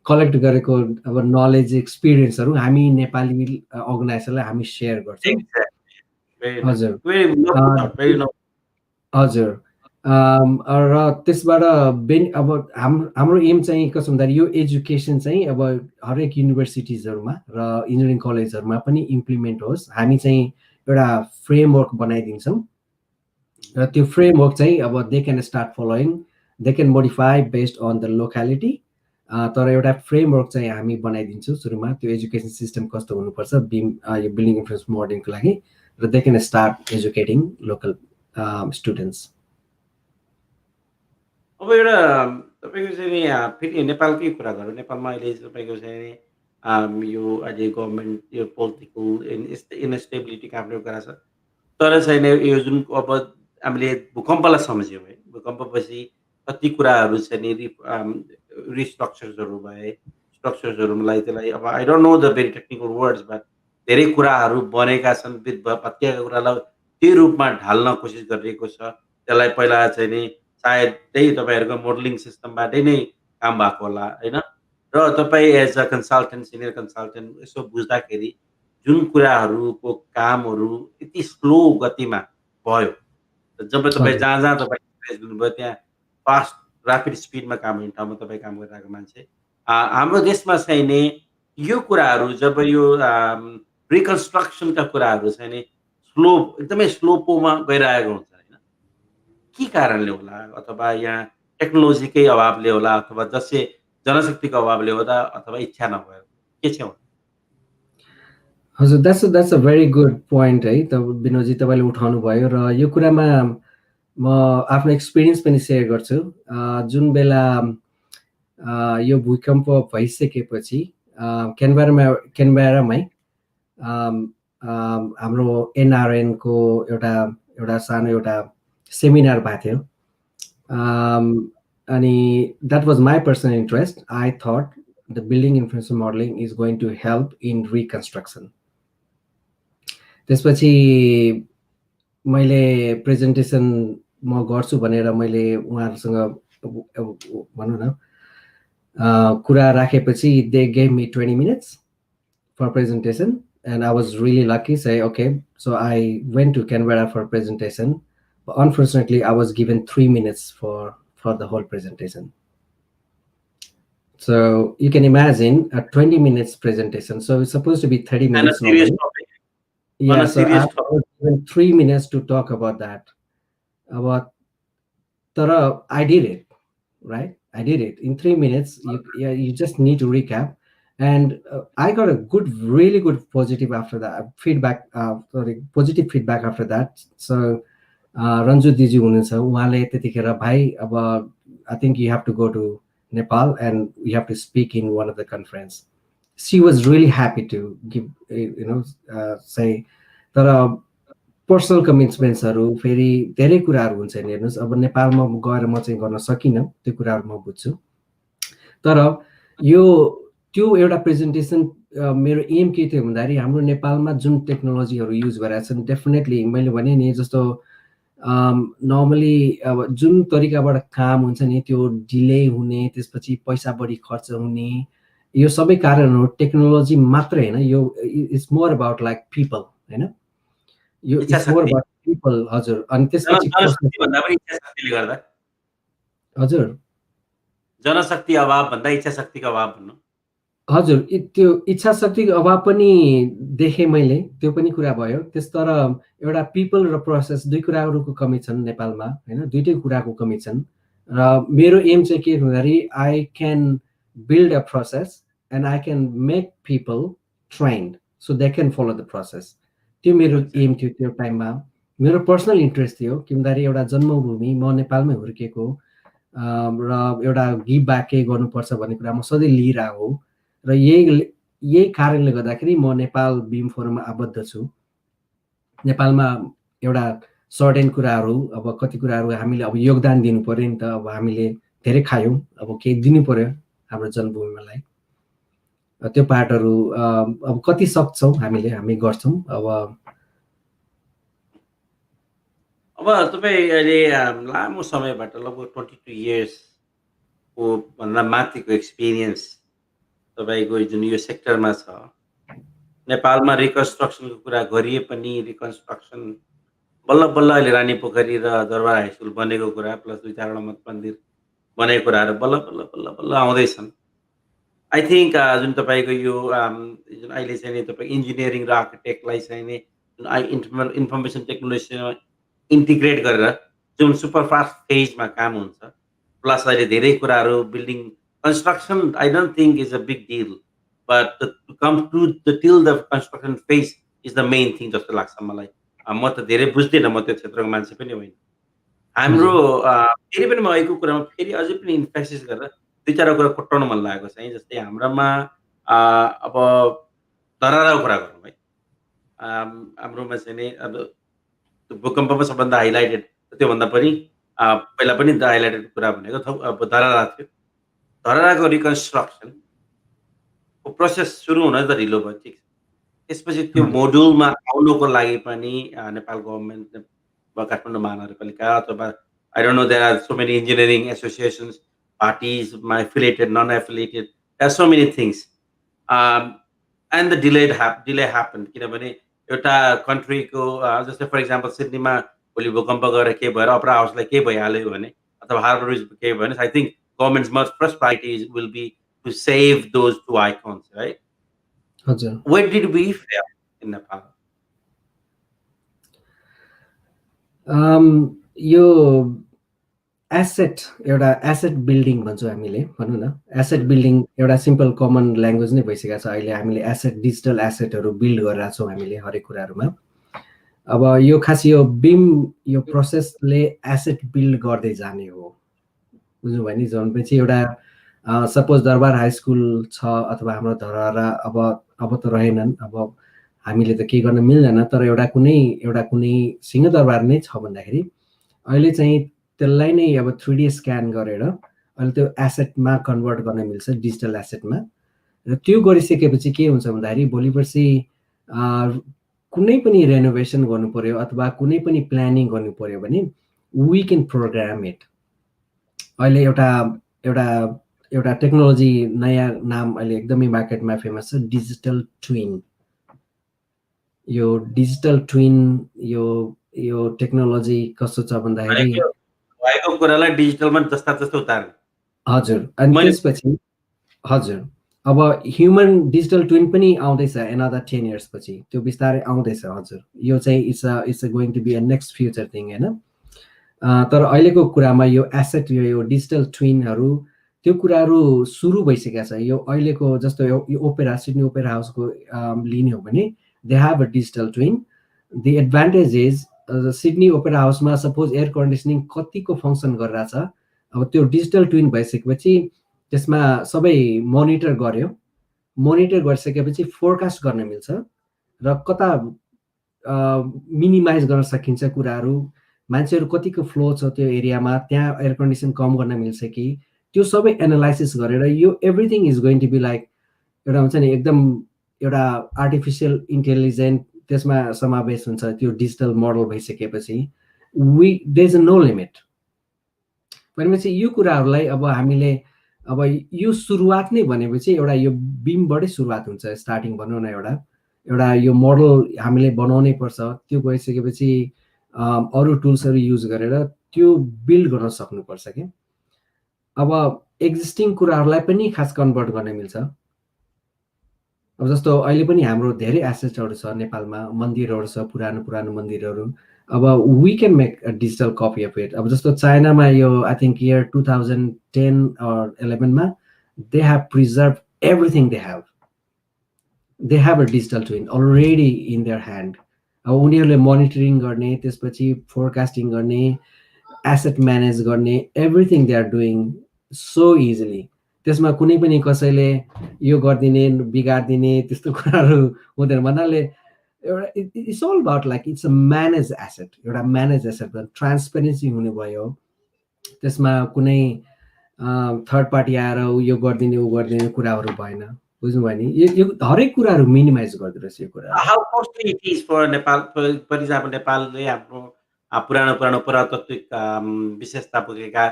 कलेक्ट गरेको अब नलेज एक्सपिरियन्सहरू हामी नेपाली अर्गनाइजेसनलाई हामी सेयर गर्छौँ। हजुर हजुर, र त्यसबाट अब हाम्रो एम चाहिँ कस्तो भन्दाखेरि यो एजुकेसन चाहिँ अब हरेक युनिभर्सिटिजहरूमा र इन्जिनियरिङ कलेजहरूमा पनि इम्प्लिमेन्ट होस्। हामी चाहिँ एउटा फ्रेमवर्क बनाइदिन्छौँ र त्यो फ्रेमवर्क चाहिँ अब they can start following, they can modify based on the locality, तर एउटा फ्रेमवर्क चाहिँ हामी बनाइदिन्छौँ सुरुमा। त्यो एजुकेसन सिस्टम कस्तो हुनुपर्छ यो बिल्डिङ इन्फ्रास्ट्रक्चर मोडलिङको लागि, र they can start educating local students. अब एउटा तपाईँको चाहिँ नि फेरि नेपालकै कुरा गरौँ। नेपालमा अहिले तपाईँको चाहिँ नि यो अहिले गभर्मेन्ट यो पोलिटिकल इनस्टेबिलिटीको आफ्नो कुरा छ। तर छैन यो जुन अब हामीले भूकम्पलाई सम्झ्यौँ है, भूकम्पपछि कति कुराहरू चाहिँ नि रिस्ट्रक्चर्सहरू भए, स्ट्रक्चर्सहरूलाई त्यसलाई अब I don't know the very technical words, but धेरै कुराहरू बनेका छन्। भत्किएका कुरालाई त्यही रूपमा ढाल्न कोसिस गरिएको छ। त्यसलाई पहिला चाहिँ नि सायद त्यही तपाईँहरूको मोडलिङ सिस्टमबाटै नै काम भएको होला होइन? र तपाईँ as a consultant, senior consultant यसो बुझ्दाखेरि जुन कुराहरूको कामहरू यति स्लो गतिमा भयो, जब तपाईँ जहाँ तपाईँ एक्सपिरियन्स गर्नुभयो त्यहाँ फास्ट ऱ्यापिड स्पिडमा काम हुने ठाउँमा तपाईँ काम गरिरहेको मान्छे, हाम्रो देशमा चाहिँ नि यो कुराहरू जब यो रिकन्स्ट्रक्सनका कुराहरू चाहिँ नि एकदमै स्लोपोमा गइरहेको हुन्छ होइन? के कारणले होला? अथवा यहाँ टेक्नोलोजीकै अभावले होला अथवा जनशक्तिको अभावले होला अथवा इच्छा नभएर के छ? हजुर, that's a very good point है त विनोदजी तपाईँले उठाउनु भयो र यो कुरामा म आफ्नो एक्सपिरियन्स पनि सेयर गर्छु। जुन बेला यो भूकम्प भइसकेपछि क्यानबेरामै हाम्रो एनआरएनको एउटा सानो एउटा सेमिनार भएको थियो। अनि that was my personal interest. I thought the building information modelling is going to help in reconstruction. त्यसपछि मैले प्रेजेन्टेसन म गर्छु भनेर मैले उहाँहरूसँग भनौँ न कुरा राखेपछि they gave me 20 minutes for presentation, and I was really lucky. Say okay, so I went to Canberra for presentation, but unfortunately I was given 3 minutes for the whole presentation. So you can imagine a 20 minutes presentation, so it's supposed to be 30 minutes normally. Yeah, so I was given 3 minutes to talk about that. I did it, right? I did it in 3 minutes. You just need to recap, and I got a really good positive after that feedback. Positive feedback after that. So Ranju Diji हुनुहुन्छ, उहाँले त्यतिखेर भाइ अब I think you have to go to Nepal and you have to speak in one of the conference. She was really happy to give say तर personal कमिट्समेन्ट्सहरू फेरि धेरै कुराहरू हुन्छ नि। हेर्नुहोस् अब नेपालमा गएर म चाहिँ गर्न सकिनँ, त्यो कुराहरू म बुझ्छु। तर त्यो एउटा प्रेजेन्टेसन मेरो एम के थियो भन्दाखेरि हाम्रो नेपालमा जुन टेक्नोलोजीहरू युज भइरहेको छन्, डेफिनेटली मैले भने नि जस्तो नर्मली अब जुन तरिकाबाट काम हुन्छ नि त्यो डिले हुने, त्यसपछि पैसा बढी खर्च हुने, यो सबै कारणहरू टेक्नोलोजी मात्रै होइन, यो it's more about like people होइन, यो इट्स मोर अबाउट पिपल। हजुर, अनि त्यसपछि भन्दा पनि इच्छा शक्तिले गर्दा, हजुर जनशक्ति अभाव भन्दा इच्छा शक्तिको अभाव भन्नु। हजुर, त्यो इच्छा शक्तिको अभाव पनि देखेँ मैले, त्यो पनि कुरा भयो। त्यस तर एउटा पिपल र प्रोसेस दुई कुराहरूको कमी छन् नेपालमा होइन, दुईटै कुराको कमी छन्। र मेरो एम चाहिँ के भन्दाखेरि I can build a process and I can make people trained so they can follow the process. त्यो मेरो एम थियो त्यो टाइममा, मेरो पर्सनल इन्ट्रेस्ट थियो। कि भन्दाखेरि एउटा जन्मभूमि म नेपालमै हुर्केको र एउटा गिभ ब्याक केही गर्नुपर्छ भन्ने कुरा म सधैँ लिइरहेको हो। र यही कारणले गर्दाखेरि म नेपाल बिम फोरममा आबद्ध छु। नेपालमा एउटा सर्टेन कुराहरू अब कति कुराहरू हामीले अब योगदान दिनु पर्यो नि त। अब हामीले धेरै खायौँ, अब केही दिनु पर्यो हाम्रो जन्मभूमिलाई। त्यो पार्टहरू अब कति सक्छौँ हामी गर्छौँ। अब तपाईँ अहिले लामो समयबाट लगभग 22 इयर्सको भन्दा माथिको एक्सपिरियन्स तपाईँको जुन यो सेक्टरमा छ, नेपालमा रिकन्स्ट्रक्सनको कुरा गरिए पनि रिकन्स्ट्रक्सन बल्ल बल्ल अहिले रानी पोखरी र दरबार हाई स्कुल बनेको कुरा प्लस 2-4वटा मठ मन्दिर बनेको कुराहरू बल्ल बल्ल बल्ल बल्ल आउँदैछन्। आई थिङ्क जुन तपाईँको यो जुन अहिले चाहिँ नि तपाईँ इन्जिनियरिङ र आर्किटेक्टलाई चाहिँ नि जुन इन्फर्मेसन टेक्नोलोजीसँग इन्टिग्रेट गरेर जुन सुपरफास्ट फेजमा काम हुन्छ, प्लस अहिले धेरै कुराहरू building construction I don't think is a big deal, but to come to till the construction phase is the main thing जस्तो लाग्छ मलाई। म त धेरै बुझ्दिनँ, म त्यो क्षेत्रको मान्छे पनि होइन। हाम्रो फेरि पनि म अहिलेको कुरामा फेरि अझै पनि इन्फेसिस गरेर 2-4 कुरा कोट्टाउन मन लागेको छ है। जस्तै हाम्रोमा अब धराराको कुरा गरौँ है। हाम्रोमा चाहिँ नि अब भूकम्पमा सबभन्दा हाइलाइटेड, त्योभन्दा पनि पहिला पनि हाइलाइटेड कुरा भनेको अब धरारा थियो। धराराको रिकन्स्ट्रक्सनको प्रोसेस सुरु हुन त ढिलो भयो, ठिक छ। त्यसपछि त्यो मोड्युलमा आउनुको लागि पनि नेपाल गभर्मेन्ट वा काठमाडौँ महानगरपालिका अथवा I don't know, there are so many engineering associations, parties, my affiliated, non-affiliated, there are so many things. And the delay happened. किनभने एउटा कन्ट्रीको जस्तै फर इक्जाम्पल सिडनीमा भोलि भूकम्प गएर के भएर अपरा हाउसलाई के भइहाल्यो भने अथवा हार्बर ब्रिज के भयो भने I think governments must first priority will be to save those two icons, right? हजुर, where did we fail in Nepal? यो एसेट एउटा एसेट बिल्डिङ भन्छौँ हामीले, भनौँ न एसेट बिल्डिङ एउटा सिम्पल कमन ल्याङ्ग्वेज नै भइसकेको छ अहिले। हामीले एसेट डिजिटल एसेटहरू बिल्ड गरिरहेको छौँ हामीले हरेक कुराहरूमा। अब यो खास यो बिम यो प्रोसेसले एसेट बिल्ड गर्दै जाने हो, बुझ्नुभयो नि। भनेपछि एउटा सपोज दरबार हाई स्कुल छ अथवा हाम्रो धरहरा अब त रहेनन्, अब हामीले त केही गर्न मिल्दैन, तर एउटा कुनै सिंहदरबार नै छ भन्दाखेरि अहिले चाहिँ त्यसलाई नै अब 3D स्क्यान गरेर अहिले त्यो एसेटमा कन्भर्ट गर्न मिल्छ, डिजिटल एसेटमा। र त्यो गरिसकेपछि के हुन्छ भन्दाखेरि भोलि पर्सि कुनै पनि रेनोभेसन गर्नु पर्यो अथवा कुनै पनि प्लानिङ गर्नु पर्यो भने वी क्यान प्रोग्राम इट। अहिले एउटा टेक्नोलोजी नयाँ नाम अहिले एकदमै मार्केटमा फेमस छ, डिजिटल ट्विन। यो डिजिटल ट्विन यो टेक्नोलोजी कस्तो छ भन्दाखेरि भएको कुरालाई डिजिटलमा जस्ता जस्तो उतार्ने। हजुर, अनि त्यसपछि हजुर अब ह्युमन डिजिटल ट्विन पनि आउँदैछ एनदर 10 years पछि, त्यो बिस्तारै आउँदैछ। हजुर, यो चाहिँ it's going to be a next future thing होइन। तर अहिलेको कुरामा यो एसेट यो डिजिटल ट्विनहरू त्यो कुराहरू सुरु भइसकेको छ। यो अहिलेको जस्तो यो ओपेरा, सिडनी ओपेरा हाउसको लिने हो भने they have a digital twin. The advantage is Sydney opera हाउसमा सपोज एयर कन्डिसनिङ कतिको फङ्सन गरिरहेछ, अब त्यो डिजिटल ट्विन भइसकेपछि त्यसमा सबै मोनिटर गरिसकेपछि फोरकास्ट गर्न मिल्छ र कता मिनिमाइज गर्न सकिन्छ कुराहरू, मान्छेहरू कतिको फ्लो छ त्यो एरियामा, त्यहाँ एयर कन्डिसन कम गर्न मिल्छ कि, त्यो सबै एनालाइसिस गरेर यो everything is going to be like एउटा हुन्छ नि एकदम एउटा आर्टिफिसियल इन्टेलिजेन्ट त्यसमा समावेश हुन्छ। त्यो डिजिटल मोडल भइसकेपछि देयर इज नो लिमिट। भनेपछि यो कुराहरूलाई अब हामीले अब यो सुरुवात नै भनेपछि एउटा यो बिमबाटै सुरुवात हुन्छ, स्टार्टिङ भनौँ न। एउटा यो मोडल हामीले बनाउनै पर्छ, त्यो गइसकेपछि अरू टुल्सहरू युज गरेर त्यो बिल्ड गर्न सक्नुपर्छ कि। अब एक्जिस्टिङ कुराहरूलाई पनि खास कन्भर्ट गर्न मिल्छ। अब जस्तो अहिले पनि हाम्रो धेरै एसेटहरू छ नेपालमा, मन्दिरहरू छ, पुरानो मन्दिरहरू। अब we can make a digital copy of it. अब जस्तो चाइनामा यो आई थिङ्क इयर 2010 or 11 मा they have preserve everything. They have a digital twin already in their hand. अब उनीहरूले मोनिटरिङ गर्ने, त्यसपछि फोरकास्टिङ गर्ने, एसेट म्यानेज गर्ने, everything they are doing so easily. त्यसमा कुनै पनि कसैले यो गरिदिने बिगारिदिने त्यस्तो कुराहरू हुँदैन भन्नाले एउटा it's all about like it's a manage asset. एउटा म्यानेज एसेट ट्रान्सपेरेन्सी हुने भयो, त्यसमा कुनै थर्ड पार्टी आएर यो गरिदिने ऊ गरिदिने कुराहरू भएन, बुझ्नुभयो नि। यो हरेक कुराहरू मिनिमाइज गर्दो रहेछ यो कुराहरू। How costly it is for Nepal, for example नेपालले हाम्रो पुरानो पुरातात्विक विशेषता बोकेका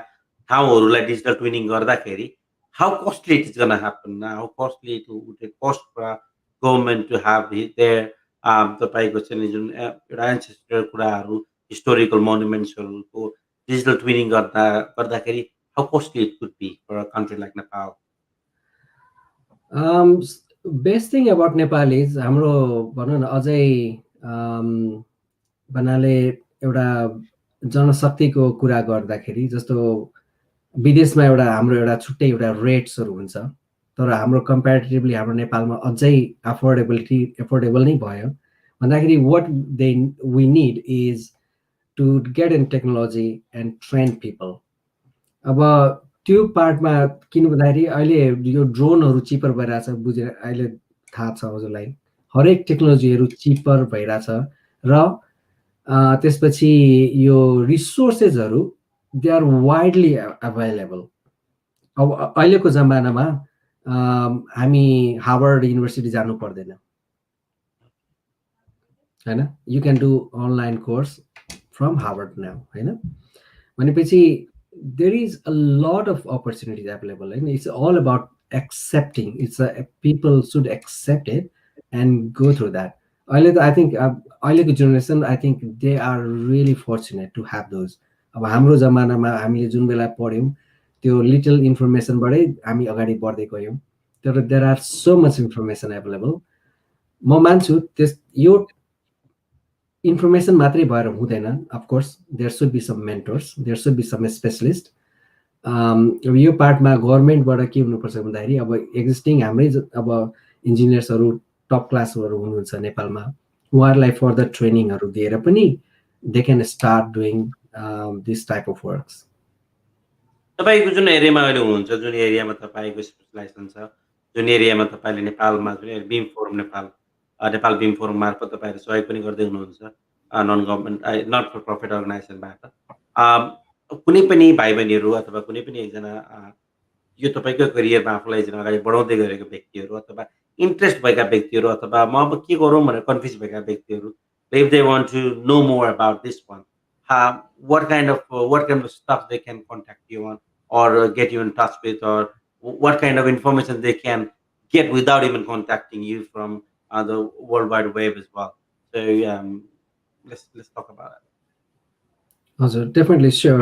ठाउँहरूलाई डिजिटल ट्विनिङ गर्दाखेरि how costly it is gonna happen, how costly it would cost for government to have there तपाईँको चाहिँ जुन एउटा एन्सेस्ट्रल कुराहरू हिस्टोरिकल मोनुमेन्ट्सहरूको डिजिटल ट्विनिङ गर्दाखेरि how costly it could be for a country like Nepal? Best thing about Nepal is हाम्रो भनौँ न अझै भन्नाले एउटा जनशक्तिको कुरा गर्दाखेरि जस्तो विदेशमा हाम्रो एउटा छुट्टै एउटा रेट्सहरू हुन्छ, तर हाम्रो कम्पेरिटिभली हाम्रो नेपालमा अझै एफोर्डेबल नै भयो भन्दाखेरि what we need is to get in technology and train people. अब त्यो पार्टमा किन भन्दाखेरि अहिले यो ड्रोनहरू चिपर भइरहेछ, बुझेर अहिले थाहा छ हजुरलाई। हरेक टेक्नोलोजीहरू चिपर भइरहेछ र त्यसपछि यो रिसोर्सेसहरू दे आर वाइडली एभाइलेबल। अब अहिलेको जमानामा हामी हार्वर्ड युनिभर्सिटी जानु पर्दैन होइन, you can do online course from Harvard now होइन। भनेपछि there is a lot of opportunities available होइन। It's all about accepting, people should accept it and go through that. अहिले त आई थिङ्क अहिलेको generation I think they are really fortunate to have those. अब हाम्रो जमानामा हामीले जुन बेला पढ्यौँ त्यो लिटल इन्फर्मेसनबाटै हामी अगाडि बढ्दै गयौँ, तर there are so much information available. म मान्छु यो इन्फर्मेसन मात्रै भएर हुँदैन. Of course there should be some mentors, there should be some specialist. अब यो पार्टमा गभर्मेन्टबाट के हुनुपर्छ भन्दाखेरि अब एक्जिस्टिङ हाम्रै अब इन्जिनियर्सहरू टप क्लासहरू हुनुहुन्छ नेपालमा, उहाँहरूलाई फर्दर ट्रेनिङहरू दिएर पनि they can start doing this type of works. तपाईँको जुन एरियामा अहिले हुनुहुन्छ, जुन एरियामा तपाईँको स्पेसलाइजेसन छ, जुन एरियामा तपाईँले नेपालमा जुन BIM forum Nepal Nepal BIM forum मार्फत तपाईँहरू सहयोग पनि गर्दै हुनुहुन्छ, non government not for profit अर्गनाइजेसनबाट. कुनै पनि भाइ बहिनीहरू अथवा कुनै पनि एकजना यो तपाईँको करियरमा आफूलाई एकजना अगाडि बढाउँदै गरेको व्यक्तिहरू अथवा इन्ट्रेस्ट भएका व्यक्तिहरू अथवा म अब के गरौँ भनेर कन्फ्युज भएका व्यक्तिहरू, if they want to know more about this one, what kind of stuff they can contact you on or get you in touch with, or what kind of information they can get without even contacting you from the World Wide Web as well. So let's talk about it. हजुर, definitely sure.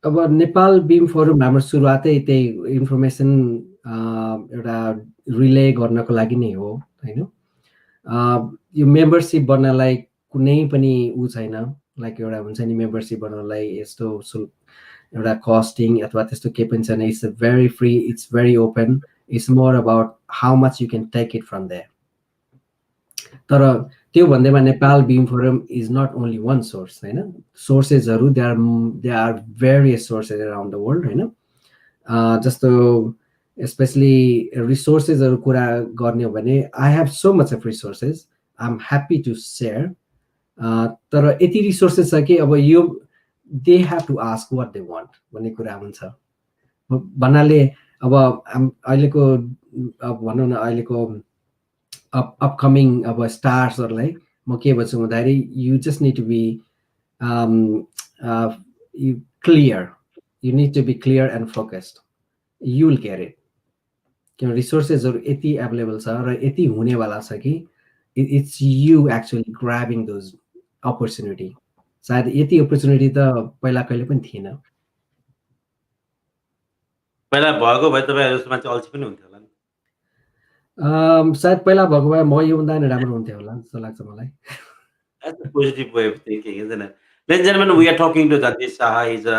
अब Nepal BIM forum हाम्रो सुरुवातै त्यही information एउटा relay गर्नको लागि नै हो होइन. यो मेम्बरसिप बन्नलाई कुनै पनि छैन, लाइक एउटा हुन्छ नि मेम्बरसिप बन्नलाई यस्तो एउटा कस्टिङ अथवा त्यस्तो केही पनि छैन. It's very free, it's very open. It's more about how much you can take it from there. तर त्यो भन्दैमा Nepal BIM forum is not only one source होइन. सोर्सेसहरू they are various sources around the world होइन. जस्तो specially रिसोर्सेसहरू कुरा गर्ने हो भने I have so much of resources, I am happy to share. तर यति रिसोर्सेस छ कि अब यो they have to ask what they want भन्ने कुरा हुन्छ भन्नाले. अब अहिलेको अब भनौँ न अहिलेको अपकमिङ अब स्टार्सहरूलाई म के भन्छु भन्दाखेरि you just need to be clear, you need to be clear and focused, you will get it. किन रिसोर्सेसहरू यति एभाइलेबल छ र यति हुनेवाला छ कि it's you actually grabbing those opportunity. सायद यति अपर्च्युनिटी त पहिला कहिले पनि थिएन. पहिला भएको भए तपाईँहरू जस्तो मान्छे अल्छी पनि हुन्थ्यो होला नि. सायद पहिला भएको भए म योभन्दा नि राम्रो हुन्थ्यो होला जस्तो लाग्छ मलाई. That's a positive way of thinking, isn't it? Ladies and gentlemen, we are talking to Dhanjeet Sah. He's a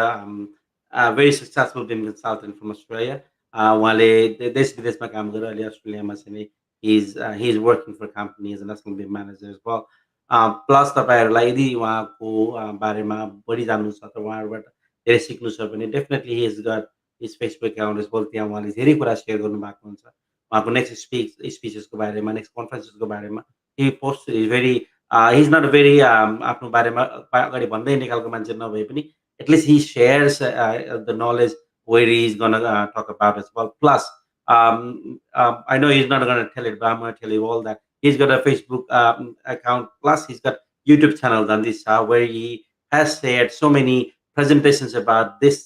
very successful BIM consultant from Australia. उहाँले देश विदेशमा काम गरेर अहिले अस्ट्रेलियामा चाहिँ he's working for a company as a National BIM Manager as well. Plus तपाईँहरूलाई यदि उहाँको बारेमा बढी जान्नु छ त उहाँहरूबाट धेरै सिक्नु छ भने definitely he is got his Facebook account as well. त्यहाँ उहाँले धेरै कुरा सेयर गर्नुभएको हुन्छ उहाँको नेक्स्ट स्पिचेसको बारेमा, नेक्स्ट कन्फरेन्सेसको बारेमा. He post is very he is not very आफ्नो बारेमा अगाडि भन्दै निकालेको मान्छे नभए पनि at least he shares the knowledge where he's gonna talk about as well. Plus, I know he's not gonna tell it, but I'm gonna tell you all that he's got a Facebook account. Plus, he's got YouTube channel, Dhanjeet Sah, where he has shared so many presentations about this,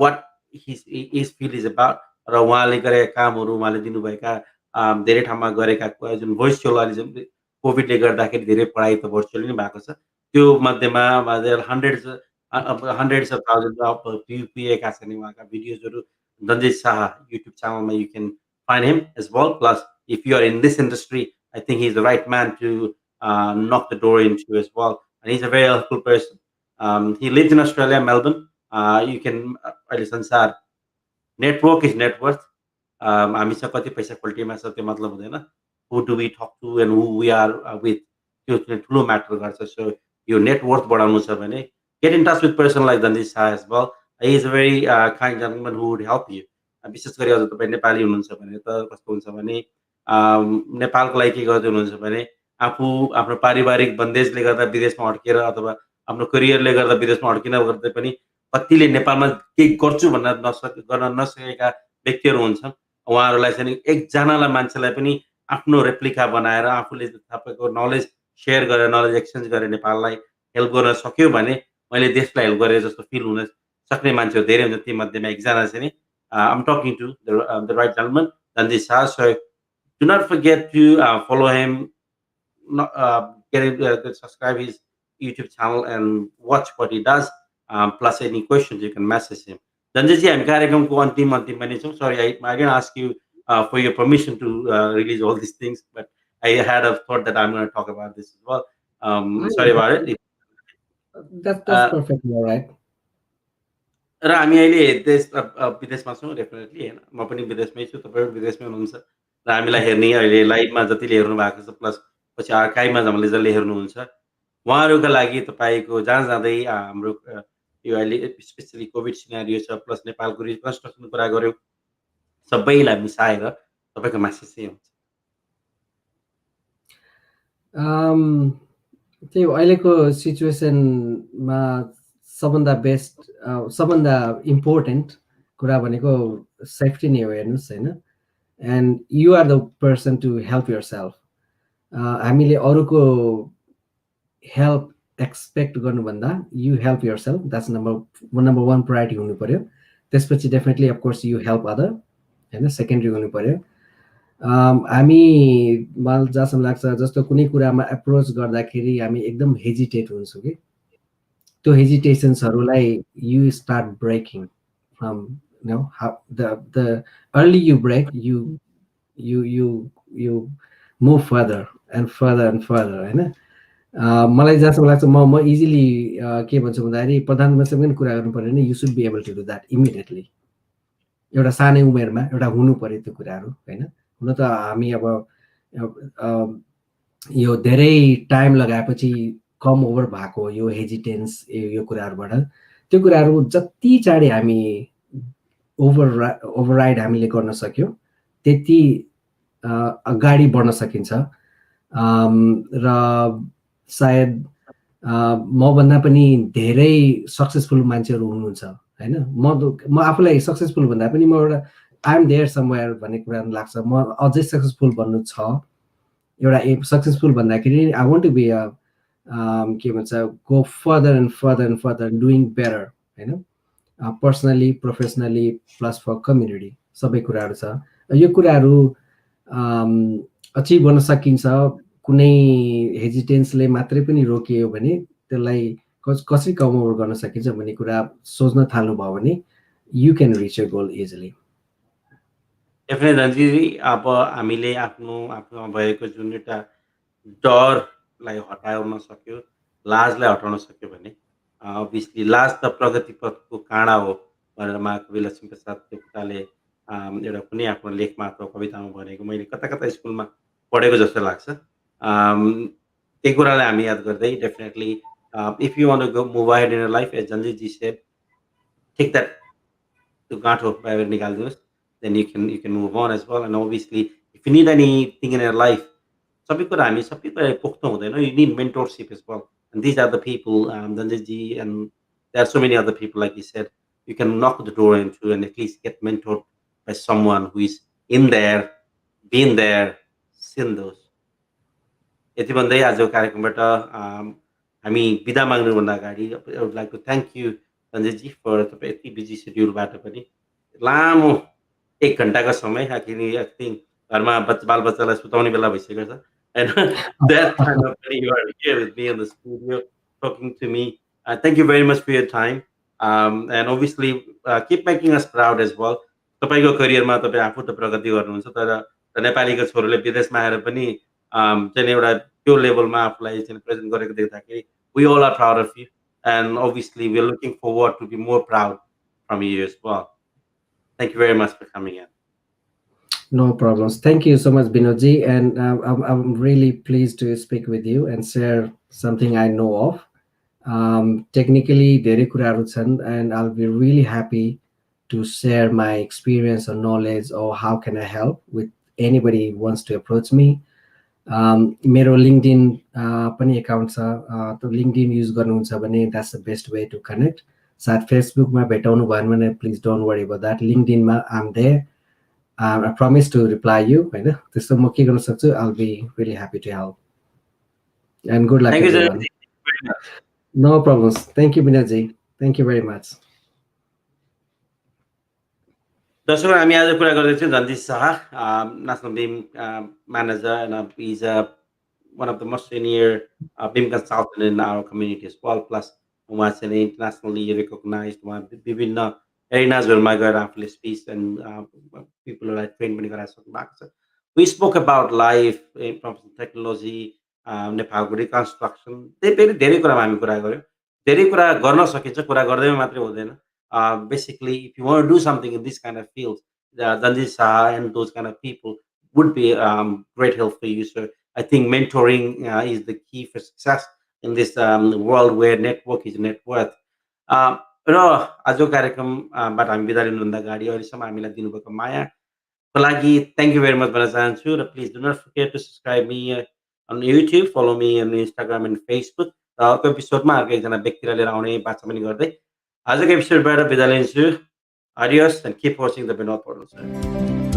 what his field is about. र उहाँले गरेका कामहरू, उहाँले दिनुभएका धेरै ठाउँमा गरेका जुन भर्चुअल अहिले जुन कोभिडले गर्दाखेरि धेरै पढाइ त भर्चुअली नै भएको छ, त्यो मध्येमा hundreds of thousands of view पुगेका छन् उहाँका भिडियोजहरू. Dhanjeet Sah YouTube channel, you can find him as well. Plus, if you are in this industry, I think he's the right man to knock the door into as well. And he's a very helpful person. He lives in Australia, Melbourne. You can संसार network is net worth. हामीसँग कति पैसा क्वालिटीमा छ त्यो मतलब हुँदैन. Who do we talk to and who we are with, त्यो ठुलो म्याटर गर्छ. सो यो नेटवर्थ बढाउनु छ भने get in touch with person like Dhanjeet Sah as well. He is a very kind gentleman who would help you. विशेष गरी अझ तपाईँ नेपाली हुनुहुन्छ भने त कस्तो हुन्छ भने नेपालको लागि के गर्दै हुनुहुन्छ भने आफू आफ्नो पारिवारिक बन्देजले गर्दा विदेशमा अड्केर अथवा आफ्नो करियरले गर्दा विदेशमा अड्किन गर्दै पनि कतिले नेपालमा केही गर्छु गर्न नसकेका व्यक्तिहरू हुन्छन्. उहाँहरूलाई चाहिँ एकजनालाई मान्छेलाई पनि आफ्नो रेप्लिका बनाएर आफूले तपाईँको नलेज सेयर गरेर नलेज एक्सचेन्ज गरेर नेपाललाई हेल्प गर्न सक्यो भने मैले देशलाई हेल्प गरे जस्तो फिल हुन सक्ने मान्छेहरू धेरै हुन्छ. ती मध्येमा एकजना चाहिँ नि I'm talking to the right gentleman, Dhanjeet Sah. So do not forget to follow him, subscribe his YouTube channel and watch what he does. Plus any questions you can message him. Dhanjeet ji, I'm कार्यक्रमको अन्तिम पनि छौँ. Sorry, I didn't ask you for your permission to release all these things, but I had a thought that I'm going to talk about this as well. I Sorry about it. that's Uh, perfectly all right. र हामी अहिले विदेशमा छौँ definitely होइन, म पनि विदेशमै छु, तपाईँ पनि विदेशमै हुनुहुन्छ र हामीलाई हेर्ने अहिले लाइभमा जतिले हेर्नु भएको छ प्लस पछि आर्काइभमा हामीले जसले हेर्नुहुन्छ उहाँहरूका लागि तपाईँको जहाँ जाँदै हाम्रो यो अहिले स्पेसली कोभिड सिनारियो छ प्लस नेपालको रिकन्स्ट्रक्सनको कुरा गऱ्यौँ, सबैलाई मिसाएर तपाईँको म्यासेज चाहिँ हुन्छ। त्यही हो, अहिलेको सिचुएसनमा सबभन्दा बेस्ट सबभन्दा इम्पोर्टेन्ट कुरा भनेको सेफ्टी नै हो, हेर्नुहोस् होइन। And you are the person to help yourself. हामीले अरूको हेल्प एक्सपेक्ट गर्नुभन्दा you help yourself, that's number one priority हुनु पऱ्यो। त्यसपछि definitely of course you help other होइन, सेकेन्डरी हुनु पऱ्यो। हामी मलाई जहाँसम्म लाग्छ जस्तो कुनै कुरामा एप्रोच गर्दाखेरि हामी एकदम हेजिटेट हुन्छौँ कि त्यो हेजिटेसन्सहरूलाई you start breaking from the early you break you you you you move further and further and further होइन। मलाई जहाँसम्म लाग्छ म इजिली के भन्छु भन्दाखेरि प्रधानमन्त्रीसँग पनि कुरा गर्नु पऱ्यो भने you should be able to do that immediately. एउटा सानै उमेरमा एउटा हुनु पऱ्यो त्यो कुराहरू होइन। हुन त हामी अब यो धेरै टाइम लगाएपछि कम ओभर भएको यो हेजिटेन्स यो कुराहरूबाट त्यो कुराहरू जति चाँडै हामी ओभरराइड हामीले गर्न सक्यो त्यति अगाडि बढ्न सकिन्छ। र सायद मभन्दा पनि धेरै सक्सेसफुल मान्छेहरू हुनुहुन्छ होइन। म आफूलाई सक्सेसफुल भन्दा पनि म एउटा आइ एम देयर समवेयर भन्ने कुरा लाग्छ। म अझै सक्सेसफुल बन्नु छ। एउटा सक्सेसफुल भन्दाखेरि आई वान्ट टु बी के भन्छ go further and further and further doing better होइन, personally professionally plus for community सबै कुराहरू छ। यो कुराहरू अचिभ गर्न सकिन्छ। कुनै हेजिटेन्सले मात्रै पनि रोकियो भने त्यसलाई कसरी कम ओभर गर्न सकिन्छ भन्ने कुरा सोच्न थाल्नुभयो भने you can reach your goal easily. Definite धनजीजी, अब हामीले आफूमा भएको जुन एउटा डरलाई हटाउन सक्यो, लाजलाई हटाउन सक्यो भने अभियसली लाज त प्रगति पथको काँडा हो भनेर महाकवि लक्ष्मीप्रसाद देवकोटाले एउटा कुनै आफ्नो लेखमा अथवा कवितामा भनेको मैले कता कता स्कुलमा पढेको जस्तो लाग्छ। त्यही कुरालाई हामी याद गर्दै definitely if you want to go move ahead in your life as Dhanjeet said, take that to गाँठो बाहिर निकालिदिनुहोस्, then you can move on as well. And obviously if you need anything in your life, सबै कुरा हामी सबै कुरा पोख्नु हुँदैन, you need mentorship as well. And these are the people, Dhanjeet ji, and there are so many other people like you said, you can knock the door into and at least get mentored by someone who is in there, been there, seen those. यति भन्दै आजको कार्यक्रमबाट हामी बिदा माग्नुभन्दा अगाडि I would like to thank you Dhanjeet ji for तपाईँ यति busy सेड्युलबाट पनि लामो 1 घन्टाको समय I think घरमा बालबच्चालाई सुताउने बेला भइसकेको छ and that time of when you are here with me in the studio talking to me. Thank you very much for your time. And obviously keep making us proud as well. तपाईँको करियरमा तपाईँ आफू त प्रगति गर्नुहुन्छ तर नेपालीको छोरोले विदेशमा आएर पनि चाहिँ एउटा त्यो लेभलमा आफूलाई चाहिँ प्रेजेन्ट गरेको देख्दाखेरि we all are proud of you, and obviously we're looking forward to be more proud from you as well. Thank you very much for coming in. No problems. Thank you so much, Binodji, and I'm really pleased to speak with you and share something I know of. Technically, धेरै कुराहरू छन्, and I'll be really happy to share my experience or knowledge or how can I help with anybody who wants to approach me. मेरो LinkedIn पनि account छ, त्यो LinkedIn use गर्नुहुन्छ भने that's the best way to connect. सायद फेसबुकमा भेटाउनु भएन भने please don't worry about that. लिङ्कडिनमा I am there, I promise to reply you होइन। त्यस्तो म के गर्न सक्छु, I'll be really happy to help, and good luck everyone. No problems. Thank you Binodji. Thank you very much. दर्शकहरू, हामी आज कुरा गर्दैछौँ Dhanjeet Sah, National BIM Manager, and he's one of the most senior BIM consultant in our community as well. Plus उहाँ चाहिँ internationally recognized, उहाँ विभिन्न एरिनाजहरूमा गएर आफूले स्पिच एन्ड पिपलहरूलाई ट्रेन पनि गराइसक्नु भएको छ। We spoke about life, information technology, नेपालको रिकन्स्ट्रक्सन, धेरै धेरै कुरामा हामी कुरा गऱ्यौँ। धेरै कुरा गर्न सकिन्छ, कुरा गर्दैमा मात्रै हुँदैन। Basically, if you want to do something in this kind of field, Dhanjeet Sah and those kind of people would be great help for you. So I think mentoring is the key for success in this world where network is net worth. Uh, र आजको कार्यक्रमबाट हामी बिदा लिनुभन्दा अगाडि अहिलेसम्म हामीलाई दिनुभएको मायाको लागि थ्याङ्क यू भेरी मच भन्न चाहन्छु। र please do not forget to subscribe me on YouTube, follow me on Instagram and Facebook. र अर्को एपिसोडमा अर्को एकजना व्यक्तिलाई लिएर आउने बाचा पनि गर्दै आजको एपिसोडबाट बिदा लिन्छु। Adios and keep watching the Binod Paudel.